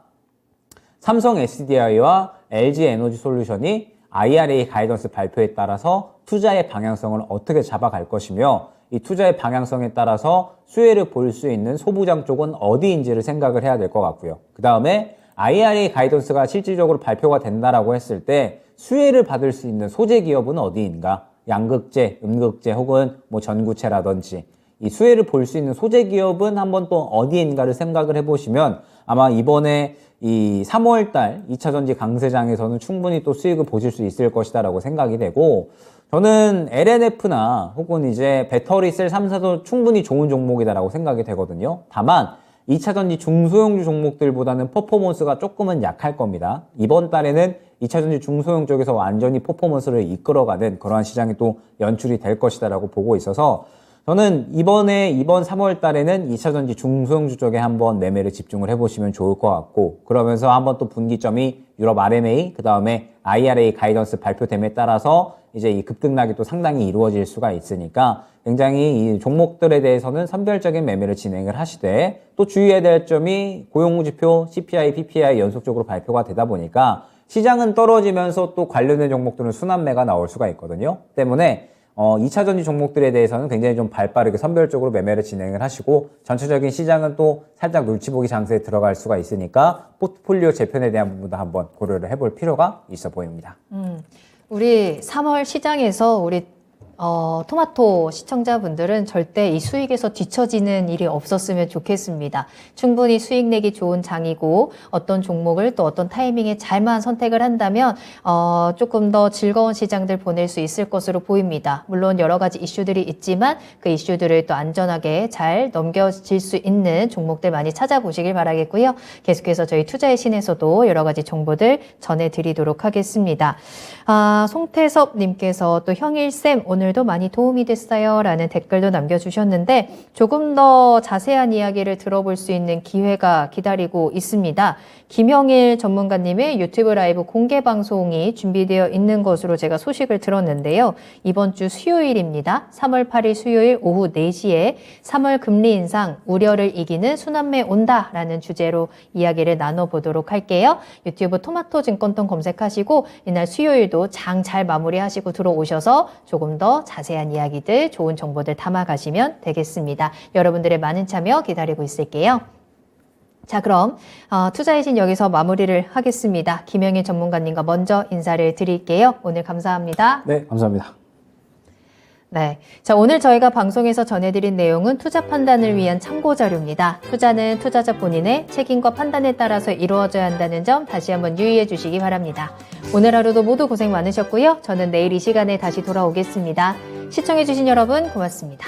삼성 SDI와 LG 에너지 솔루션이 IRA 가이던스 발표에 따라서 투자의 방향성을 어떻게 잡아갈 것이며 이 투자의 방향성에 따라서 수혜를 볼 수 있는 소부장 쪽은 어디인지를 생각을 해야 될 것 같고요. 그 다음에 IRA 가이던스가 실질적으로 발표가 된다라고 했을 때 수혜를 받을 수 있는 소재 기업은 어디인가? 양극재, 음극재 혹은 뭐 전구체라든지 이 수혜를 볼 수 있는 소재 기업은 한번 또 어디인가를 생각을 해보시면 아마 이번에 이 3월달 2차전지 강세장에서는 충분히 또 수익을 보실 수 있을 것이다라고 생각이 되고 저는 LNF나 혹은 이제 배터리 셀 3사도 충분히 좋은 종목이다라고 생각이 되거든요. 다만 2차전지 중소형주 종목들보다는 퍼포먼스가 조금은 약할 겁니다. 이번 달에는 2차전지 중소형 쪽에서 완전히 퍼포먼스를 이끌어가는 그러한 시장이 또 연출이 될 것이다라고 보고 있어서 저는 이번 3월 달에는 2차전지 중소형주 쪽에 한번 매매를 집중을 해보시면 좋을 것 같고 그러면서 한번 또 분기점이 유럽 RMA 그 다음에 IRA 가이던스 발표됨에 따라서 이제 이 급등락이 또 상당히 이루어질 수가 있으니까 굉장히 이 종목들에 대해서는 선별적인 매매를 진행을 하시되 또 주의해야 될 점이 고용지표, CPI, PPI 연속적으로 발표가 되다 보니까 시장은 떨어지면서 또 관련된 종목들은 순환매가 나올 수가 있거든요. 때문에 2차전지 종목들에 대해서는 굉장히 좀 발빠르게 선별적으로 매매를 진행을 하시고 전체적인 시장은 또 살짝 눈치보기 장세에 들어갈 수가 있으니까 포트폴리오 재편에 대한 부분도 한번 고려를 해볼 필요가 있어 보입니다. 우리 3월 시장에서 우리 토마토 시청자분들은 절대 이 수익에서 뒤처지는 일이 없었으면 좋겠습니다. 충분히 수익 내기 좋은 장이고 어떤 종목을 또 어떤 타이밍에 잘만 선택을 한다면 조금 더 즐거운 시장들 보낼 수 있을 것으로 보입니다. 물론 여러 가지 이슈들이 있지만 그 이슈들을 또 안전하게 잘 넘겨질 수 있는 종목들 많이 찾아보시길 바라겠고요. 계속해서 저희 투자의 신에서도 여러 가지 정보들 전해드리도록 하겠습니다. 송태섭 님께서 또 형일쌤 오늘도 많이 도움이 됐어요 라는 댓글도 남겨주셨는데 조금 더 자세한 이야기를 들어볼 수 있는 기회가 기다리고 있습니다. 김영일 전문가님의 유튜브 라이브 공개 방송이 준비되어 있는 것으로 제가 소식을 들었는데요. 이번 주 수요일입니다. 3월 8일 수요일 오후 4시에 3월 금리 인상 우려를 이기는 순환매 온다라는 주제로 이야기를 나눠보도록 할게요. 유튜브 토마토 증권통 검색하시고 이날 수요일도 장 잘 마무리하시고 들어오셔서 조금 더 자세한 이야기들, 좋은 정보들 담아가시면 되겠습니다. 여러분들의 많은 참여 기다리고 있을게요. 자, 그럼 투자의 신 여기서 마무리를 하겠습니다. 김영일 전문가님과 먼저 인사를 드릴게요. 오늘 감사합니다. 네, 감사합니다. 네. 자, 오늘 저희가 방송에서 전해드린 내용은 투자 판단을 위한 참고 자료입니다. 투자는 투자자 본인의 책임과 판단에 따라서 이루어져야 한다는 점 다시 한번 유의해 주시기 바랍니다. 오늘 하루도 모두 고생 많으셨고요. 저는 내일 이 시간에 다시 돌아오겠습니다. 시청해 주신 여러분 고맙습니다.